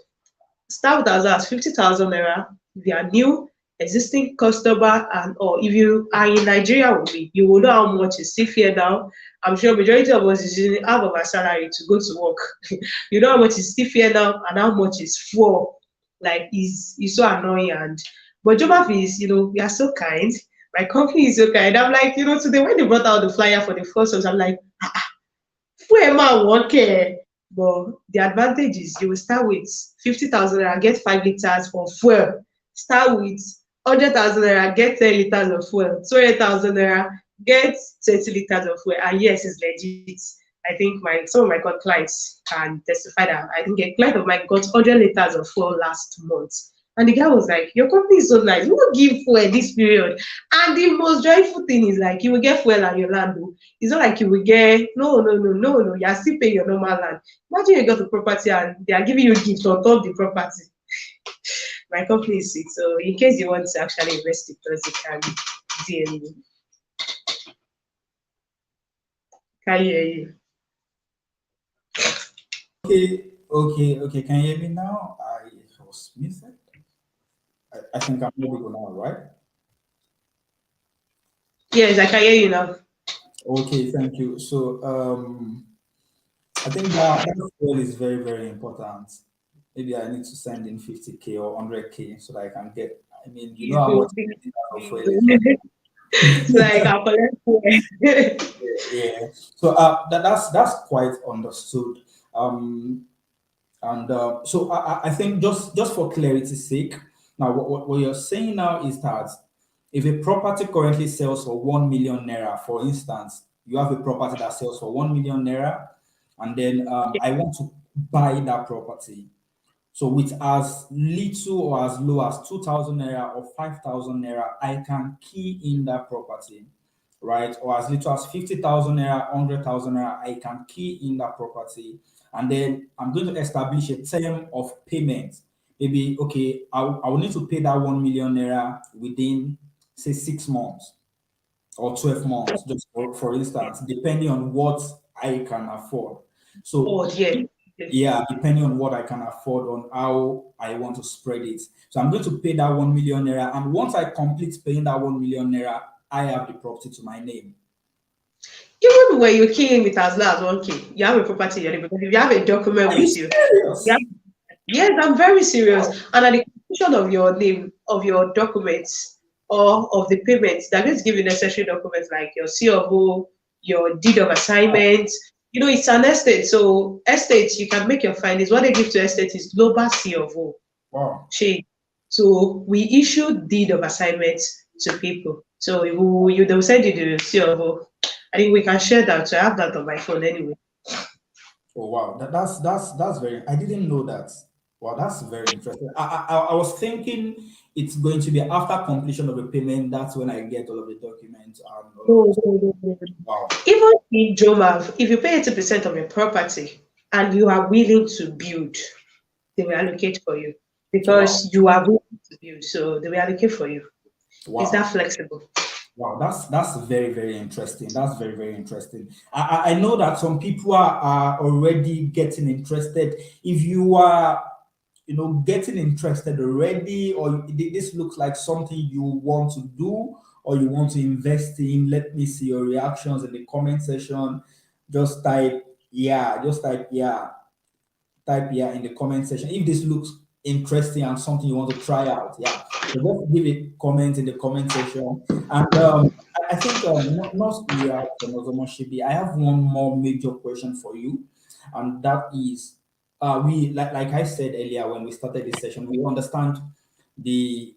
Start with as 50,000 naira. If you are new, existing customer, and or if you are in Nigeria with me, you will know how much is still here now. I'm sure majority of us is using half of our salary to go to work. You know how much is still here now and how much is for. Like is so annoying. And but Jobaf is, we are so kind. My company is so kind. I'm like, today when they brought out the flyer for the first ones, I'm like, who am I working? But the advantage is you will start with 50,000 naira, get 5 liters of fuel. Start with 100,000 naira, get 10 liters of fuel. 200,000 naira, get 30 liters of fuel. And yes, it's legit. I think some of my clients can testify that I think a client of mine got 100 liters of fuel last month. And the guy was like, your company is so nice. We will give fuel this period. And the most joyful thing is like, you will get fuel on your land. Oh. It's not like you will get, no. You are still paying your normal land. Imagine you got a property and they are giving you gifts on top of the property. My company is sick. So in case you want to actually invest with us, you can DM me. Can you hear you? Okay. Can you hear me now? I was missing. I think I'm able now, right? Yes, I can hear you now. Okay, thank you. So I think that fuel is very, very important. Maybe I need to send in 50K or 100K so that I can get. I mean, you know how much fuel is, right? It's like I'll collect fuel. Yeah. So that's quite understood. And so I think just for clarity's sake, now what you're saying now is that if a property currently sells for 1 million naira, for instance, you have a property that sells for 1 million naira, and then I want to buy that property. So with as little or as low as 2,000 naira or 5,000 naira, I can key in that property, right? Or as little as 50,000 naira, 100,000 naira, I can key in that property. And then I'm going to establish a term of payment. Maybe, okay, I will need to pay that 1 million naira within, say, 6 months or 12 months, just for instance, depending on what I can afford. So, yeah, depending on what I can afford, on how I want to spread it. So I'm going to pay that 1 million naira. And once I complete paying that 1 million naira, I have the property to my name. Even when you key in with as low as 1K, you have a property in your name, because if you have a document with you. Yes, I'm very serious. And at the completion of your name, of your documents, or of the payments, they're going to give you necessary documents like your C of O, your deed of assignment. You know, it's an estate. So estates, you can make your findings. What they give to estate is global C of O. Wow. So we issue deed of assignment to people. So they'll send you the C of O. I think we can share that. So I have that on my phone anyway. Oh wow, that's very. I didn't know that. Wow, that's very interesting. I was thinking it's going to be after completion of the payment. That's when I get all of the documents and all of this. Wow. Even in Jomav, if you pay 80% of your property and you are willing to build, they will allocate for you because you are willing to build. So they will allocate for you. Wow. Is that flexible? Wow, that's very, very interesting. That's very, very interesting. I know that some people are already getting interested. If you are, getting interested already, or this looks like something you want to do or you want to invest in, let me see your reactions in the comment section. Just type yeah, type yeah in the comment section if this looks interesting and something you want to try out. Yeah, so just give a comment in the comment section. And I think I have one more major question for you, and that is, we like I said earlier when we started this session, we understand the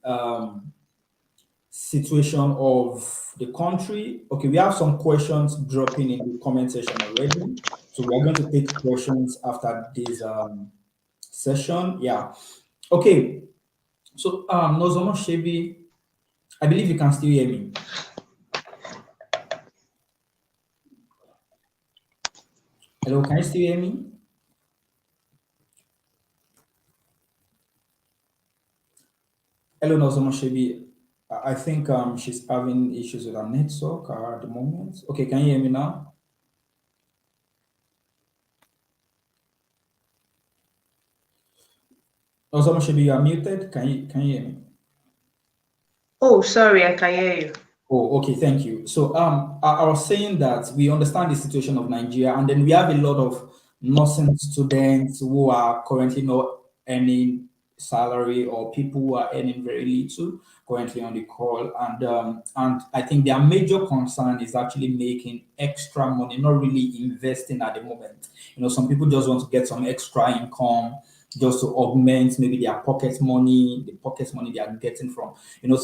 situation of the country. Okay, we have some questions dropping in the comment section already, so we are going to take questions after this session. Yeah. Okay. So Nozomo Shebi, I believe you can still hear me. Hello, can you still hear me? Hello, Nozomo Shebi. I think she's having issues with her network at the moment. Okay, can you hear me now? Nozomo Shebi, you are muted. Can you hear me? Oh, sorry, I can hear you. Oh, okay, thank you. So I was saying that we understand the situation of Nigeria, and then we have a lot of nursing students who are currently not earning salary or people who are earning very little currently on the call, and I think their major concern is actually making extra money, not really investing at the moment. Some people just want to get some extra income just to augment maybe their pocket money, the pocket money they are getting from.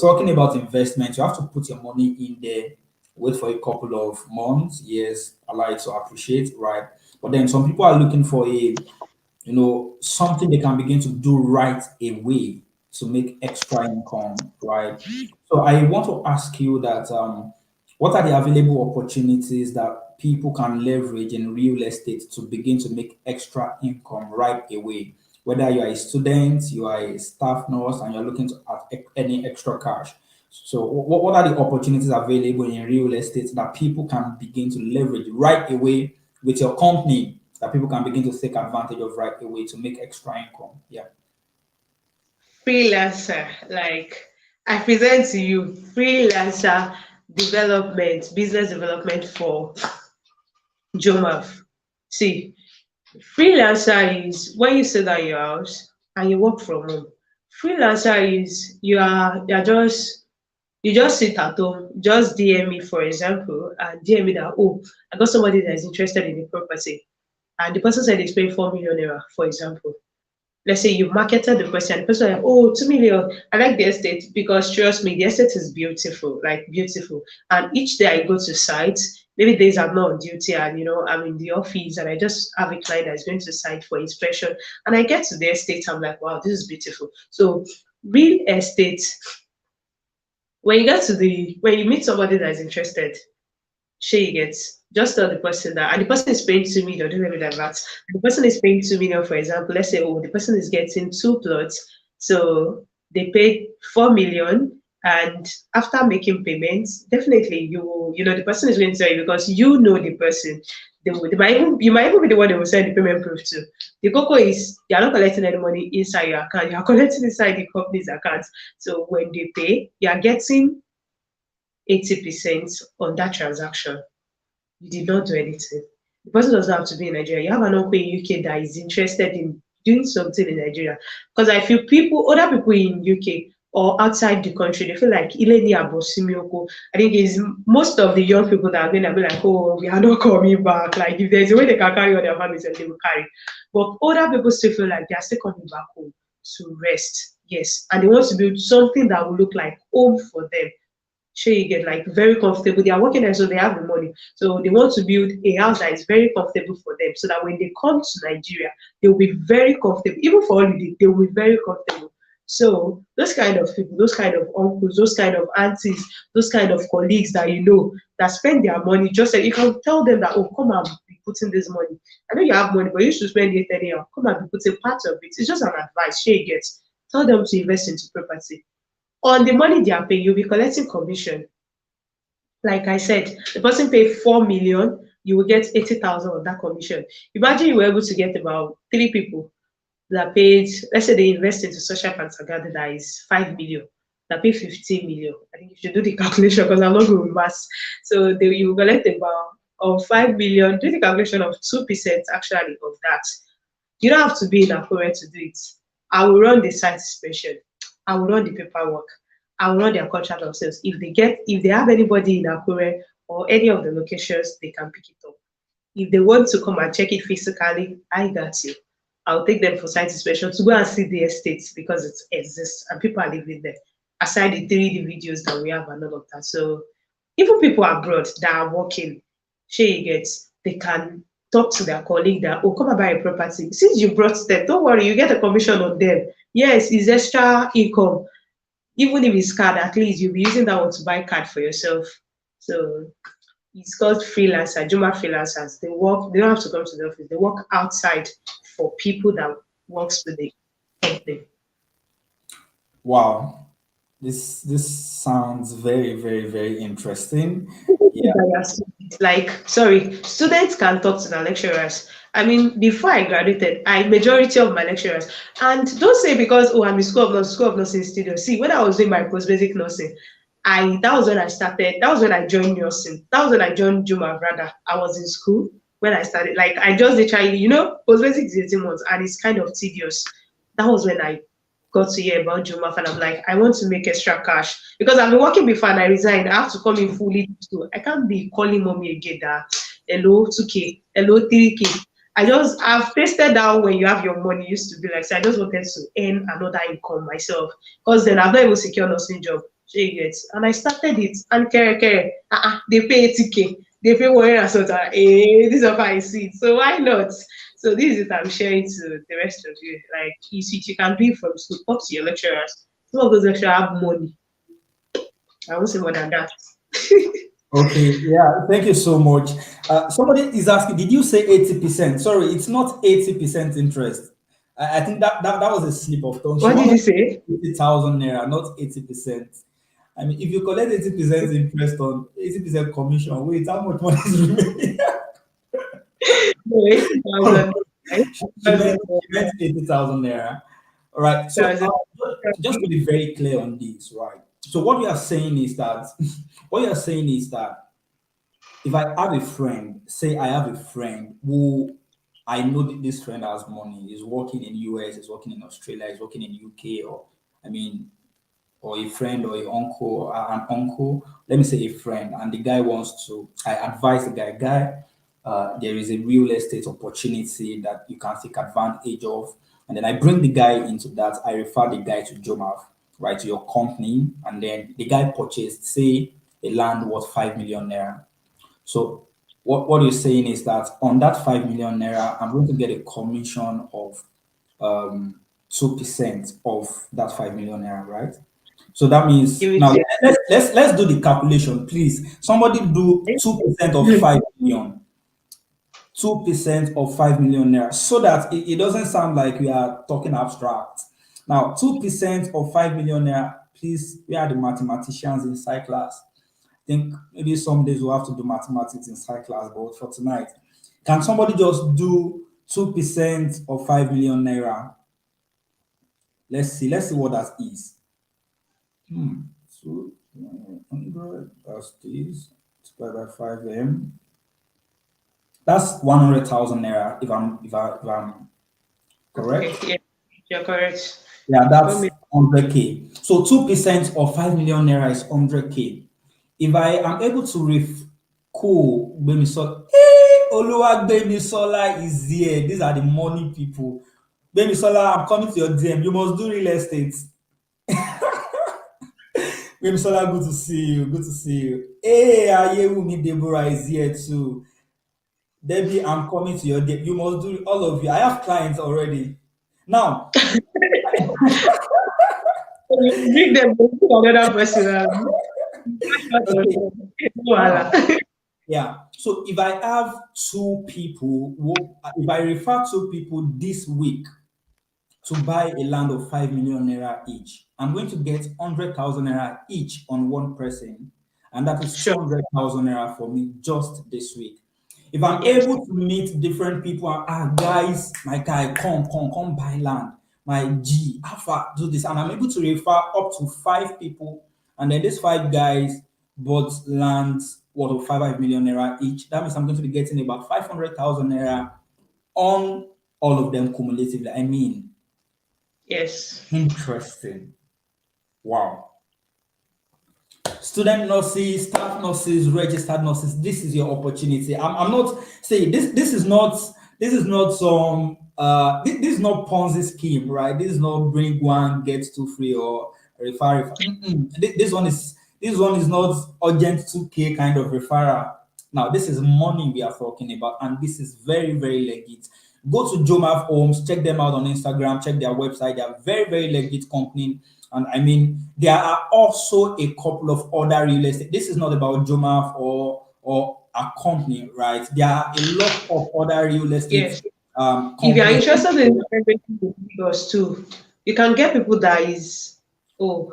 Talking about investment, you have to put your money in there, wait for a couple of months, years, allow it to appreciate, right? But then some people are looking for something they can begin to do right away to make extra income, right? So I want to ask you that what are the available opportunities that people can leverage in real estate to begin to make extra income right away? Whether you are a student, you are a staff nurse, and you're looking to add any extra cash. So what are the opportunities available in real estate that people can begin to leverage right away with your company, that people can begin to take advantage of right away to make extra income? Yeah. Freelancer, like I present to you freelancer development, business development for Jomav. See, freelancer is when you sit at your house and you work from home. Freelancer is you just sit at home, just DM me, for example, and DM me that, oh, I got somebody that is interested in the property. And the person said he's paying 4 million naira, for example. Let's say you marketed the person, the person like, oh, 2 million. I like the estate because trust me, the estate is beautiful, like beautiful. And each day I go to sites, maybe days I'm not on duty and I'm in the office and I just have a client that's going to site for inspection. And I get to the estate, I'm like, wow, this is beautiful. So real estate, when you meet somebody that is interested, she gets just tell the person that, and the person is paying 2 million, don't let me like that. The person is paying 2 million, for example. Let's say, oh, the person is getting two plots, so they paid 4 million, and after making payments, definitely the person is going to tell you because you know the person. You might even be the one that will send the payment proof to. The cocoa is you're not collecting any money inside your account, you're collecting inside the company's account. So when they pay, you're getting 80% on that transaction. You did not do anything. The person doesn't have to be in Nigeria. You have an uncle in UK that is interested in doing something in Nigeria. Because I feel other people in UK or outside the country, they feel like Ileni Abosimioko. I think it's most of the young people that are going to be like, oh, we are not coming back. Like if there's a way they can carry on their families, and they will carry. But other people still feel like they are still coming back home to rest. Yes. And they want to build something that will look like home for them. Sure, you get like very comfortable. They are working there, so they have the money. So they want to build a house that is very comfortable for them, so that when they come to Nigeria, they will be very comfortable. Even for holiday, they will be very comfortable. So those kind of people, those kind of uncles, those kind of aunties, those kind of colleagues that that spend their money, just like you can tell them that, oh, come and be putting this money. I know you have money, but you should spend it anyhow. Come and be putting part of it. It's just an advice. She gets. Tell them to invest into property. On the money they are paying, you'll be collecting commission. Like I said, the person paid 4 million, you will get 80,000 of that commission. Imagine you were able to get about 3 people that paid, let's say they invest into social propaganda that is 5 million, that pay 15 million. I think you should do the calculation because I'm not good with maths. So you will collect about of 5 million, do the calculation of 2% actually of that. You don't have to be in Akure to do it. I will run the site inspection. I will run the paperwork. I will run their contract of sales. If they have anybody in Akure or any of the locations, they can pick it up. If they want to come and check it physically, I got you. I'll take them for site inspection to go and see the estates because it exists and people are living there. Aside the 3D videos that we have and all of that. So even people abroad that are working, she gets, they can talk to their colleague that, oh, come and buy a property. Since you brought them, don't worry, you get a commission on them. Yes, it's extra income. Even if it's card, at least you'll be using that one to buy card for yourself. So it's called freelancer, Juma freelancers. They don't have to come to the office. They work outside for people that works with the company. Wow. This sounds very, very, very interesting. Yeah. Like, sorry, students can talk to the lecturers. I mean, before I graduated, majority of my lecturers, and don't say because, oh, I'm in school of nursing studio. See, when I was doing my post basic nursing, that was when I started. That was when I joined nursing. That was when I joined Juma rather. I was in school when I started. Like I just literally, post basic is 18 months and it's kind of tedious. That was when I got to hear about Jumaf, and I'm like, I want to make extra cash because I've been working before and I resigned. I have to come in fully. So I can't be calling mommy again that hello 2K, hello 3K. I've tasted that when you have your money used to be like, so I just wanted to earn another income myself because then I've not even secured a nursing job. So you get, and I started it and they pay 80K, they pay 100 and this is how I see it. So why not? So this is I'm sharing to the rest of you. Like you can do it from school, talk to your lecturers. Some of those lecturers have money. I won't say more than that. Okay, yeah, thank you so much. Somebody is asking, did you say 80%? Sorry, it's not 80% interest. I think that was a slip of tongue. She What did wanted you say? 80,000 naira, not 80%. I mean, if you collect 80% interest on 80% commission, wait, how much money is remaining? No, 80,000. She meant 80,000 naira. All right. So 80,000. just to be very clear on this, right? So what we are saying is that what you are saying is that if I have a friend, say I have a friend who I know that this friend has money, is working in US, is working in Australia, is working in UK, or I mean, or a friend or a uncle or an uncle, let me say a friend, and the guy wants to, I advise the guy, there is a real estate opportunity that you can take advantage of. And then I bring the guy into that. I refer the guy to Jomaf, right, to your company. And then the guy purchased, say, a land worth 5 million naira. So what you're saying is that on that 5 million naira, I'm going to get a commission of 2% of that 5 million naira, right? So that means You will now say, let's do the calculation, please. Somebody do 2% of 5 million. 2% of 5 million naira, so that it doesn't sound like we are talking abstract. Now, 2% of 5 million naira, please, we are the mathematicians in SideClass. I think maybe some days we'll have to do mathematics in SideClass, but for tonight, can somebody just do 2% of 5 million naira? Let's see what that is. So 100, that's this, divided by 5M. That's 100,000 naira if I'm correct. okay, yeah, you're correct. Yeah, Told that's me. 100K. So 2% of 5 million naira is 100K. If I am able to cool, Gbemisola, Oluwa Gbemisola is here. These are the money people. Gbemisola, I'm coming to your DM. You must do real estate. Gbemisola, good to see you. Good to see you. Hey, Ayewumi Deborah is here too. Debbie, I'm coming to your DM. You must do all of you. I have clients already. Now, Bring them to another person. okay, Voila. now, yeah. So if I have two people, if I refer two people this week to buy a land of 5 million naira each, I'm going to get 100,000 naira each on one person, and that is Sure. 200,000 naira for me just this week. If I'm Yes. able to meet different people, guys, my guy, come buy land. My G, Alpha, do this, and I'm able to refer up to 5 people, and then these 5 guys bought lands worth of 5 million naira each. That means I'm going to be getting about 500,000 naira on all of them cumulatively. I mean, Yes. interesting. Wow. Student nurses, staff nurses, registered nurses, this is your opportunity. I'm not saying this is not some this is not Ponzi scheme, right? This is not bring one gets two free or refer. This one is not urgent 2K kind of referral. Now this is money we are talking about, and this is very, very legit. Go to Jomaf Homes, check them out on Instagram, check their website. They are very, very legit company. And I mean, there are also a couple of other real estate. This is not about Jomaf or a company, right? There are a lot of other real estate Yes. If you are companies. interested in everything with Lagos too, you can get people that is. Oh,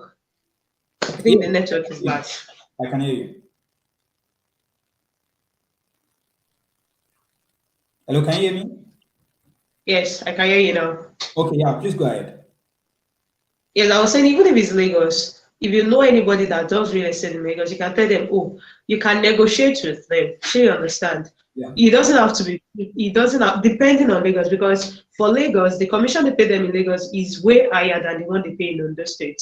I think the Yeah, network is bad. I can hear you. Hello, can you hear me? Yes, I can hear you now. Okay, yeah, please go ahead. Yes, I was saying even if it's Lagos, if you know anybody that does real estate in Lagos, you can tell them, oh, you can negotiate with them. Sure, you understand. Yeah. It doesn't have to be. It doesn't have, depending on Lagos, because for Lagos, the commission they pay them in Lagos is way higher than the one they pay in Ondo State.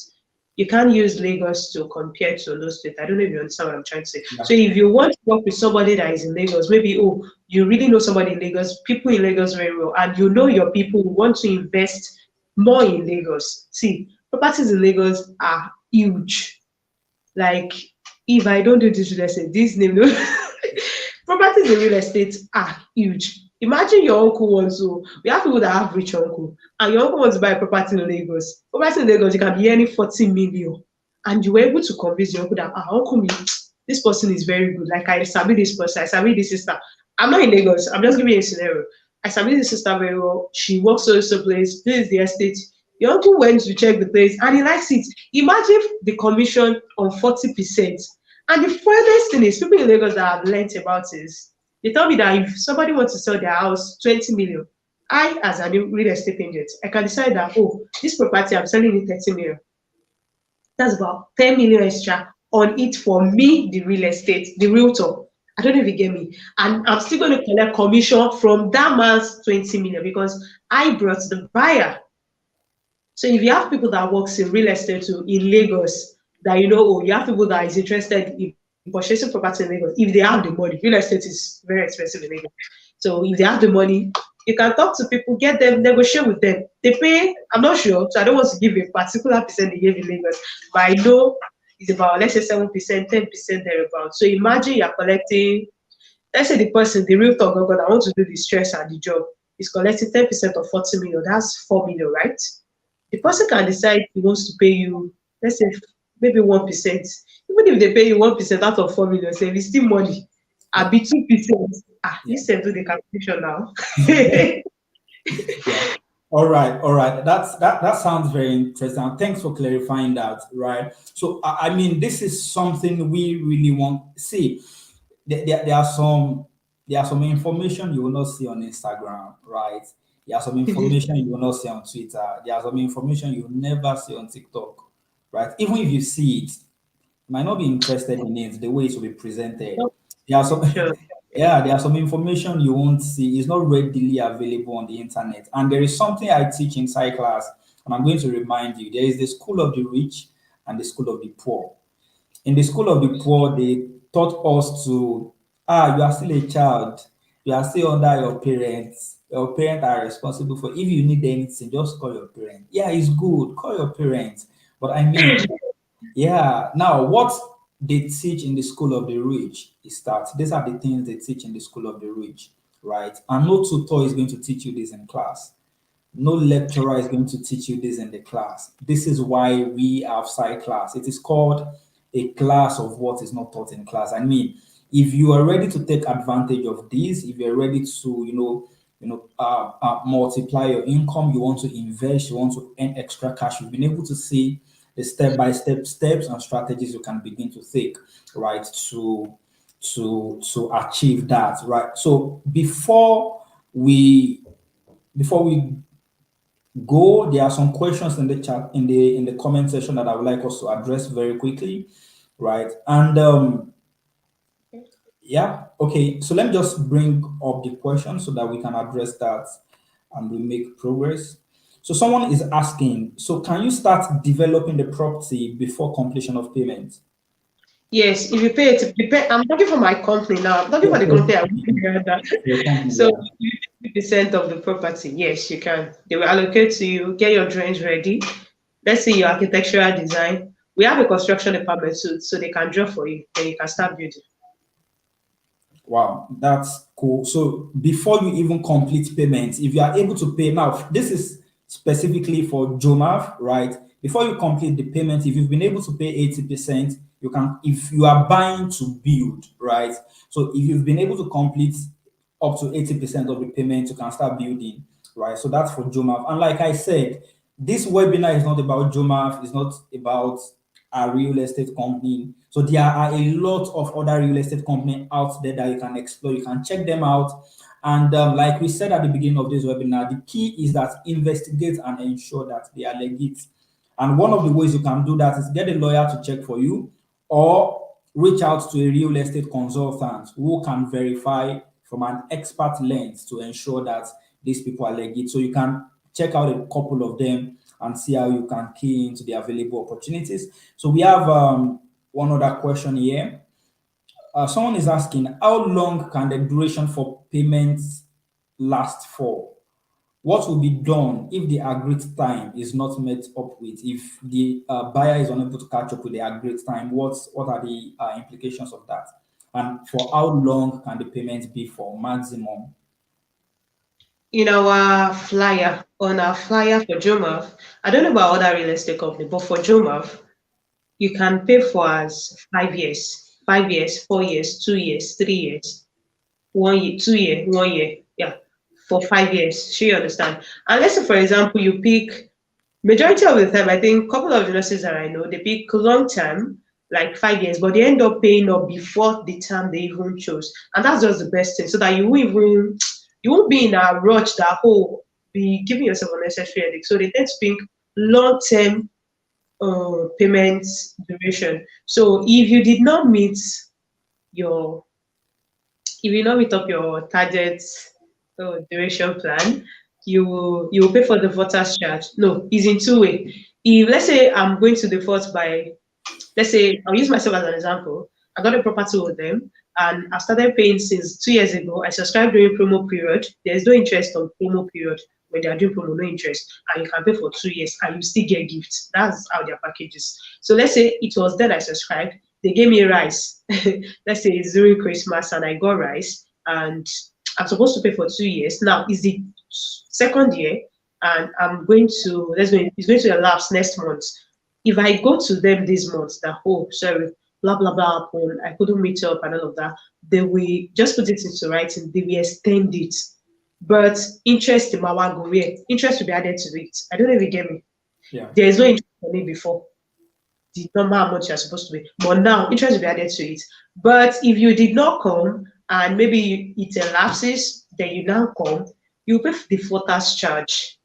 You can't use Lagos to compare to Ondo State. I don't know if you understand what I'm trying to say. Yeah. So if you want to work with somebody that is in Lagos, maybe you really know somebody in Lagos, people in Lagos very well, and you know your people who want to invest more in Lagos. See, properties in Lagos are huge. Like, if I don't do this real estate, this name, no. Properties in real estate are huge. Imagine your uncle wants to, we have people that have rich uncle, and your uncle wants to buy a property in Lagos. Property in Lagos, you can be earning 40 million. And you were able to convince your uncle that, uncle me, this person is very good. Like, I sabi this person, I sabi this sister. I'm not in Lagos, I'm just giving you a scenario. I sabi this sister very well. She works so place, this is the estate. Your uncle went to check the place and he likes it. Imagine the commission on 40%. And the furthest thing is, people in Lagos that have learnt about is, they tell me that if somebody wants to sell their house 20 million, I, as a new real estate agent, I can decide that, this property, I'm selling it 30 million. That's about 10 million extra on it for me, the real estate, the realtor. I don't know if you get me. And I'm still going to collect commission from that man's 20 million because I brought the buyer. So if you have people that works in real estate too, in Lagos, that you have people that is interested in purchasing property in Lagos, if they have the money, real estate is very expensive in Lagos. So if they have the money, you can talk to people, get them, negotiate with them. They pay, I'm not sure, so I don't want to give a particular percent they give in Lagos, but I know it's about, let's say 7%, 10% thereabouts. So imagine you're collecting, let's say the person, the realtor that wants to do the stress and the job, is collecting 10% of 40 million, that's 4 million, right? The person can decide he wants to pay you, let's say maybe 1%. Even if they pay you 1% out of 4 million, say it's still money. I'll be 2%. You Yeah. said do the calculation now. Yeah. All right, all right. That sounds very interesting. Thanks for clarifying that. Right. So I mean, this is something we really want. See, there are some information you will not see on Instagram, right? There are some information you will not see on Twitter. There are some information you will never see on TikTok, right? Even if you see it, you might not be interested in it the way it will be presented. There are some Sure. yeah, there are some information you won't see. It's not readily available on the internet. And there is something I teach in SideClass, and I'm going to remind you. There is the school of the rich and the school of the poor. In the school of the poor, they taught us to, you are still a child. You are still under your parents. Your parents are responsible for, if you need anything, just call your parents. Yeah, it's good. Call your parents. But I mean, yeah. Now, what they teach in the school of the rich is that these are the things they teach in the school of the rich, right? And no tutor is going to teach you this in class. No lecturer is going to teach you this in the class. This is why we have side class. It is called a class of what is not taught in class. I mean, if you are ready to take advantage of this, if you're ready to, multiply your income, you want to invest, you want to earn extra cash, you've been able to see the step-by-step steps and strategies you can begin to take, right, to achieve that, right? So before we go, there are some questions in the chat, in the comment section, that I would like us to address very quickly, right? And yeah, okay. So let me just bring up the question so that we can address that and we make progress. So someone is asking, so can you start developing the property before completion of payment? Yes, if you pay it, I'm talking for my company now. I'm talking Yeah, for the for company. I will figure that. your company, So, yeah. 50% of the property, yes, you can. They will allocate to you, get your drawings ready. Let's say your architectural design. We have a construction department, so they can draw for you, then you can start building. Wow, that's cool. So before you even complete payments, if you are able to pay now, this is specifically for Jomav, right? Before you complete the payment, if you've been able to pay 80%, you can, if you are buying to build, right? So if you've been able to complete up to 80% of the payment, you can start building, right? So that's for Jomav. And like I said, this webinar is not about Jomav, it's not about a real estate company. So there are a lot of other real estate companies out there that you can explore. You can check them out. And like we said at the beginning of this webinar, the key is that investigate and ensure that they are legit. And one of the ways you can do that is get a lawyer to check for you, or reach out to a real estate consultant who can verify from an expert lens to ensure that these people are legit. So you can check out a couple of them and see how you can key into the available opportunities. So we have one other question here. Someone is asking, how long can the duration for payments last for? What will be done if the agreed time is not met up with? If the buyer is unable to catch up with the agreed time, what are the implications of that? And for how long can the payment be for maximum? In our flyer, on our flyer for Jomav, I don't know about other real estate company, but for Jomav, you can pay for as 5 years, 5 years, 4 years, 2 years, 3 years, 1 year, 2 year, 1 year. Yeah, for 5 years. Sure, you understand. And let's say, for example, you pick majority of the time, I think a couple of the nurses that I know, they pick long term, like 5 years, but they end up paying up before the term they even chose. And that's just the best thing, so that you won't be in a rush that whole be giving yourself unnecessary headache. So they tend to pick long term payment duration. So your if you not meet up your target duration plan, you will pay for the voters charge. No, it's in two way. If let's say I'm going to default by, let's say I'll use myself as an example. I got a property with them and I started paying since 2 years ago. I subscribed during promo period. There's no interest on promo period. When they are doing promo, no interest. And you can pay for 2 years and you still get gifts. That's how their package is. So let's say it was then I subscribed. They gave me rice. Let's say it's during Christmas and I got rice and I'm supposed to pay for 2 years. Now is the second year and I'm going to it's going to elapse next month. If I go to them this month that, oh, sorry, blah blah blah happened, I couldn't meet up and all of that, they will just put it into writing, they will extend it. But interest in my go where interest will be added to it. I don't know if you get me. Yeah. There is no interest on it before. The number how much you're supposed to be. But now interest will be added to it. But if you did not come and maybe it elapses, then you now come, you pay the floaters charge.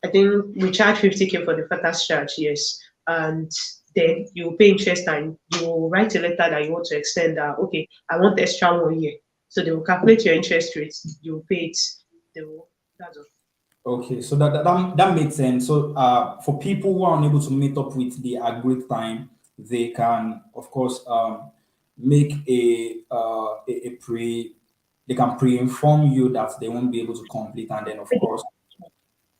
I think we charge 50K for the floaters charge, yes. And then you pay interest and you write a letter that you want to extend that, okay, I want extra 1 year. So they will calculate your interest rates, you pay it. That's all. Okay, so that makes sense. So for people who are unable to meet up with the agreed time, they can, of course, make a pre. They can pre-inform you that they won't be able to complete, and then of course,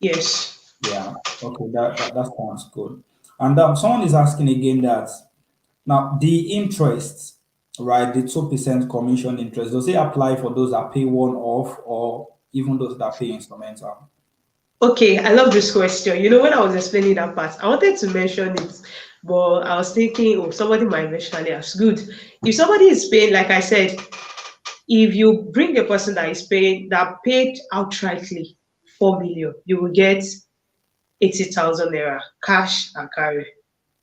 Yes. yeah. Okay, that sounds good. And someone is asking again that now the interest, right? The 2% commission interest, does it apply for those that pay one off or even those that pay instrumental? Okay, I love this question. When I was explaining that part, I wanted to mention it, but I was thinking, oh, somebody might mention it as good. If somebody is paying, like I said, if you bring a person that is paying that paid outrightly 4 million, you will get 80,000 naira cash and carry.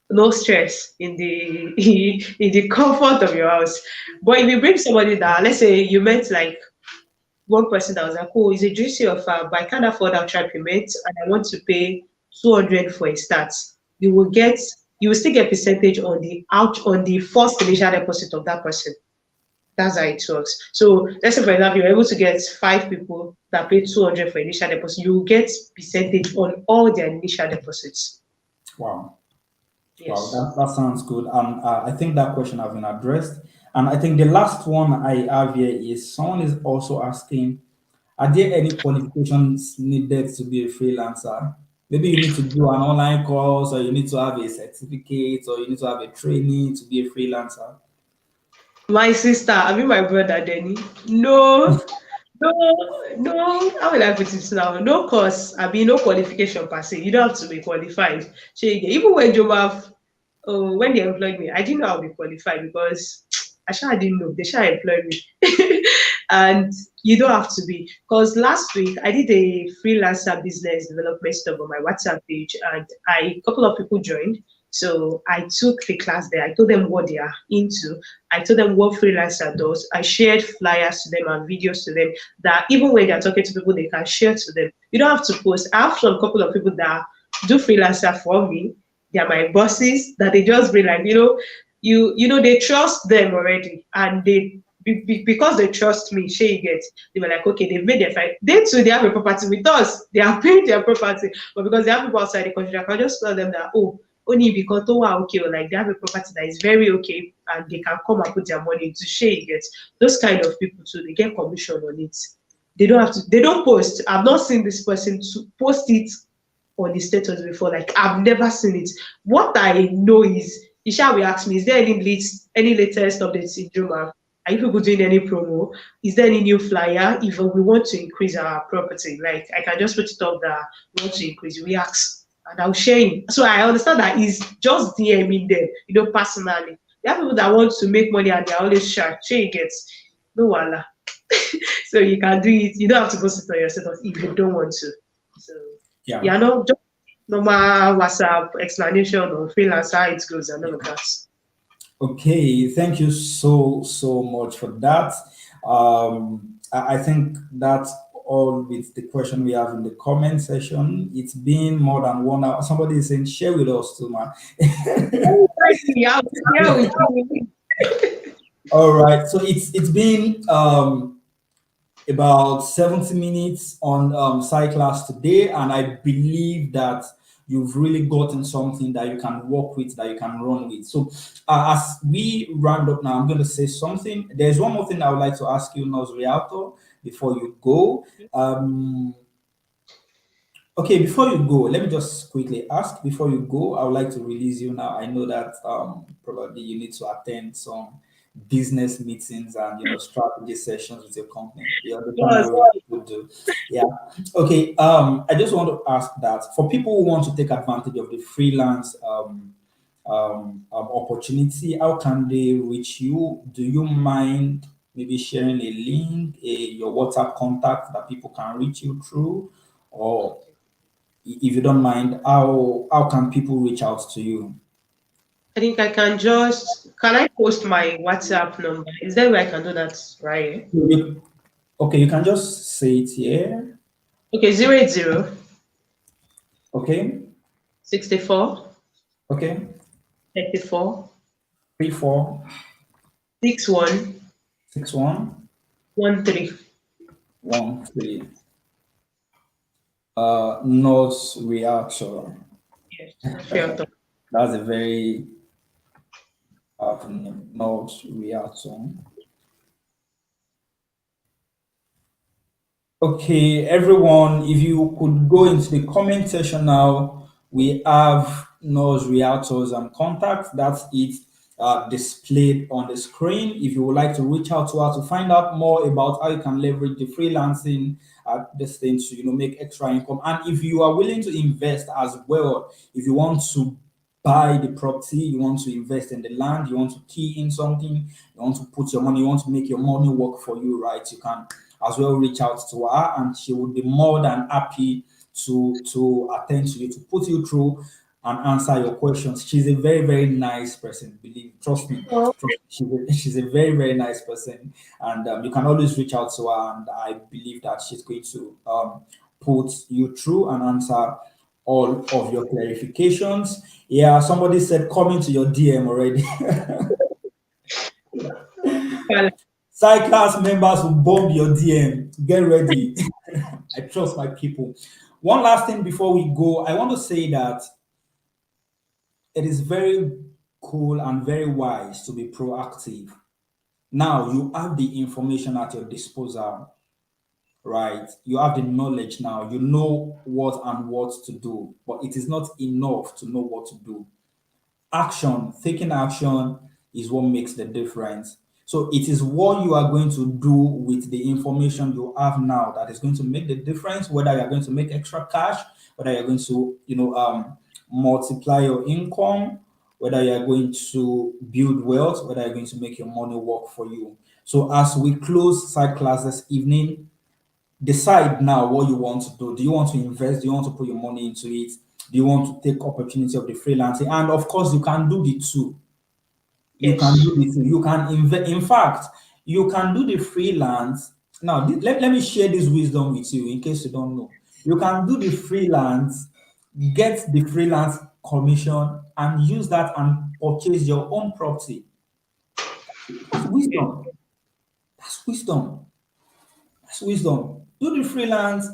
No stress in the in the comfort of your house. But if you bring somebody that, let's say you met like one person that was like, oh, it's a juicy offer, but I can't afford outright payment and I want to pay 200 for a start. You will get, you will still get percentage on the first initial deposit of that person. That's how it works. So let's say, for example, you're able to get 5 people that pay 200 for initial deposit. You will get percentage on all their initial deposits. Wow. Wow, Yes. that sounds good. And I think that question has been addressed. And I think the last one I have here is someone is also asking, are there any qualifications needed to be a freelancer? Maybe you need to do an online course, or you need to have a certificate, or you need to have a training to be a freelancer. My sister, I mean my brother Denny. No, no. How will I put it now? No course, no qualification per se. You don't have to be qualified. So even when Jobaf, when they employed me, I didn't know I'll be qualified because I didn't know. They shall employ me. And you don't have to be. Because last week I did a freelancer business development stuff on my WhatsApp page and a couple of people joined. So I took the class there. I told them what they are into. I told them what freelancer does. I shared flyers to them and videos to them that even when they're talking to people, they can share to them. You don't have to post. I have some couple of people that do freelancer for me. They are my bosses that they just bring like, they trust them already and they because they trust me, she gets, they were like, okay, they've made their fight. They too, they have a property with us. They are paying their property. But because they have people outside the country, I can just tell them that, oh, only because they are okay, or like they have a property that is very okay, and they can come and put their money into share it. Those kind of people too, they get commission on it. They don't have to, they don't post. I've not seen this person to post it on the status before. Like I've never seen it. What I know is Isha will ask me, is there any latest updates in Juma? Are you people doing any promo? Is there any new flyer? If we want to increase our property, like I can just put it up that we want to increase, we ask and I'll share it. So I understand that it's just DMing them, personally. There are people that want to make money and they're always shy. Share gets no wala. So you can do it. You don't have to go sit on your status if you don't want to. So Yeah. yeah, no, just normal WhatsApp explanation on freelance how it goes and all of that. Okay, thank you so much for that. I think that's all with the question we have in the comment section. It's been more than 1 hour. Somebody is saying share with us too, man. Yeah, with you. All right, so it's been about 70 minutes on SideClass today, and I believe that you've really gotten something that you can work with, that you can run with. So as we round up now, I'm going to say something. There's one more thing I would like to ask you, Nose Rialto, before you go. Okay, before you go, let me just quickly ask, before you go, I would like to release you now. I know that probably you need to attend some business meetings and strategy sessions with your company. You understand Yes. what you do. Yeah. Okay. I just want to ask that for people who want to take advantage of the freelance opportunity, how can they reach you? Do you mind maybe sharing a link, your WhatsApp contact that people can reach you through? Or if you don't mind, how can people reach out to you? I think can I post my WhatsApp number? Is there where I can do that, right? Okay, you can just say it here. Okay, 080 Okay, 64 okay. 34 34 61 61 13. 13. Notes reaction. Yes, sure. That's a very powerful name. Notes reaction. Okay, everyone, if you could go into the comment section now, we have No's realtors and contacts. That's it displayed on the screen. If you would like to reach out to us to find out more about how you can leverage the freelancing this thing to make extra income, and if you are willing to invest as well, if you want to buy the property, you want to invest in the land, you want to key in something, you want to put your money, you want to make your money work for you, right? You can as well reach out to her, and she would be more than happy to attend to you, to put you through and answer your questions. She's a very nice person. Trust me. Oh, She's a very nice person, and you can always reach out to her. And I believe that she's going to put you through and answer all of your clarifications. Yeah, somebody said come into your DM already. well, SideClass members will bomb your DM. Get ready. I trust my people. One last thing before we go, I want to say that it is very cool and very wise to be proactive. Now you have the information at your disposal, right? You have the knowledge now. You know what and what to do, but it is not enough to know what to do. Taking action is what makes the difference. So it is what you are going to do with the information you have now that is going to make the difference, whether you're going to make extra cash, whether you're going to, multiply your income, whether you're going to build wealth, whether you're going to make your money work for you. So as we close SideClass this evening, decide now what you want to do. Do you want to invest? Do you want to put your money into it? Do you want to take opportunity of the freelancing? And of course, you can do the two. You can yes. do the two. You can invest. In fact, you can do the freelance. Now, let me share this wisdom with you in case you don't know. You can do the freelance, get the freelance commission, and use that and purchase your own property. That's wisdom. That's wisdom. That's wisdom. Do the freelance,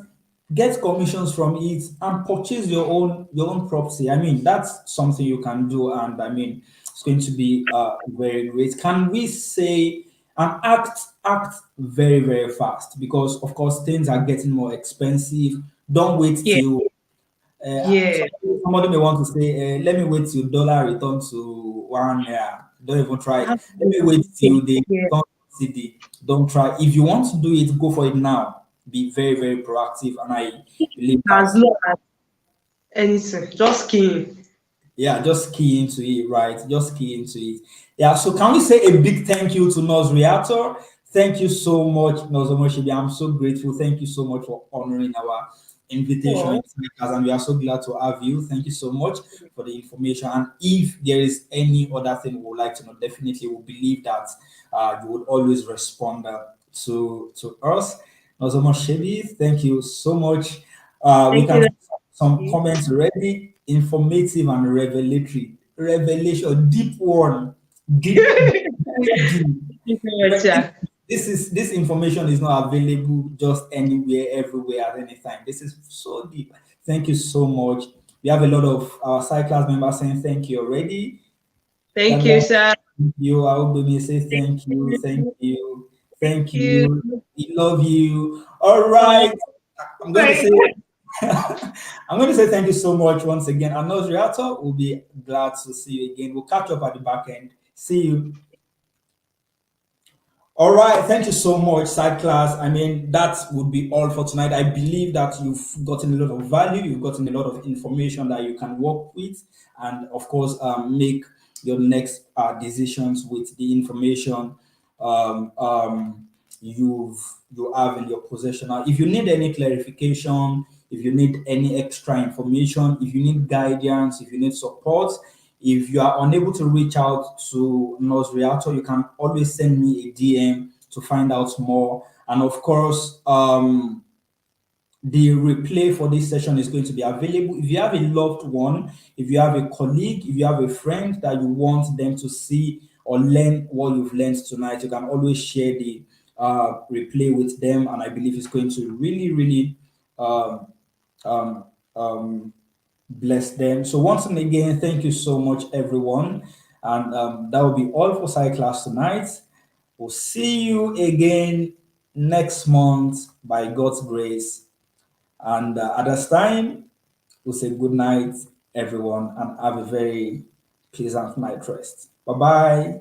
get commissions from it, and purchase your own property. I mean, that's something you can do, and I mean, it's going to be very great. Can we say and act very very fast because of course things are getting more expensive. Don't wait Yeah. till Yeah. somebody may want to say, let me wait till dollar return to 1 naira. Don't even try it. Let me wait till they Yeah. return to CD. Don't try. If you want to do it, go for it now. Be very, very proactive. And I believe that, As long as anything, just keying. yeah, just key into it, right? Just key into it. Yeah, so can we say a big thank you to Nos Reactor? Thank you so much, Nozomoshibi. I'm so grateful. Thank you so much for honoring our invitation in Oh, this podcast, and we are so glad to have you. Thank you so much for the information. And if there is any other thing we would like to know, definitely we believe that you would always respond to us. Nozomoshibi, thank you so much. We thank can you. see some comments already, informative and revelatory. Revelation, deep one, deep, very deep. Thank you very much, But sir. this information is not available just anywhere, everywhere, at any time. This is so deep. Thank you so much. We have a lot of our side class members saying thank you already. Thank you, Dada, sir. thank you. I hope me say Thank thank you, thank you. you, Thank thank you. you. We love you. All Oh, right. I'm going to right. say I'm going to say thank you so much once again. And Nose Reactor will be glad to see you again. We'll catch up at the back end. See you. All right, thank you so much, side class. I mean, that would be all for tonight. I believe that you've gotten a lot of value, you've gotten a lot of information that you can work with, and of course, make your next decisions with the information um, um, you've you have in your possession. Now, if you need any clarification, if you need any extra information, if you need guidance, if you need support, if you are unable to reach out to Nose Reactor, you can always send me a DM to find out more. And of course, the replay for this session is going to be available. If you have a loved one, if you have a colleague, if you have a friend that you want them to see or learn what you've learned tonight, you can always share the replay with them. And I believe it's going to really, really um, um, um, bless them. So once again, thank you so much, everyone. And that will be all for Sci Class tonight. We'll see you again next month by God's grace. And at this time, we'll say good night, everyone, and have a very pleasant night rest. Bye bye.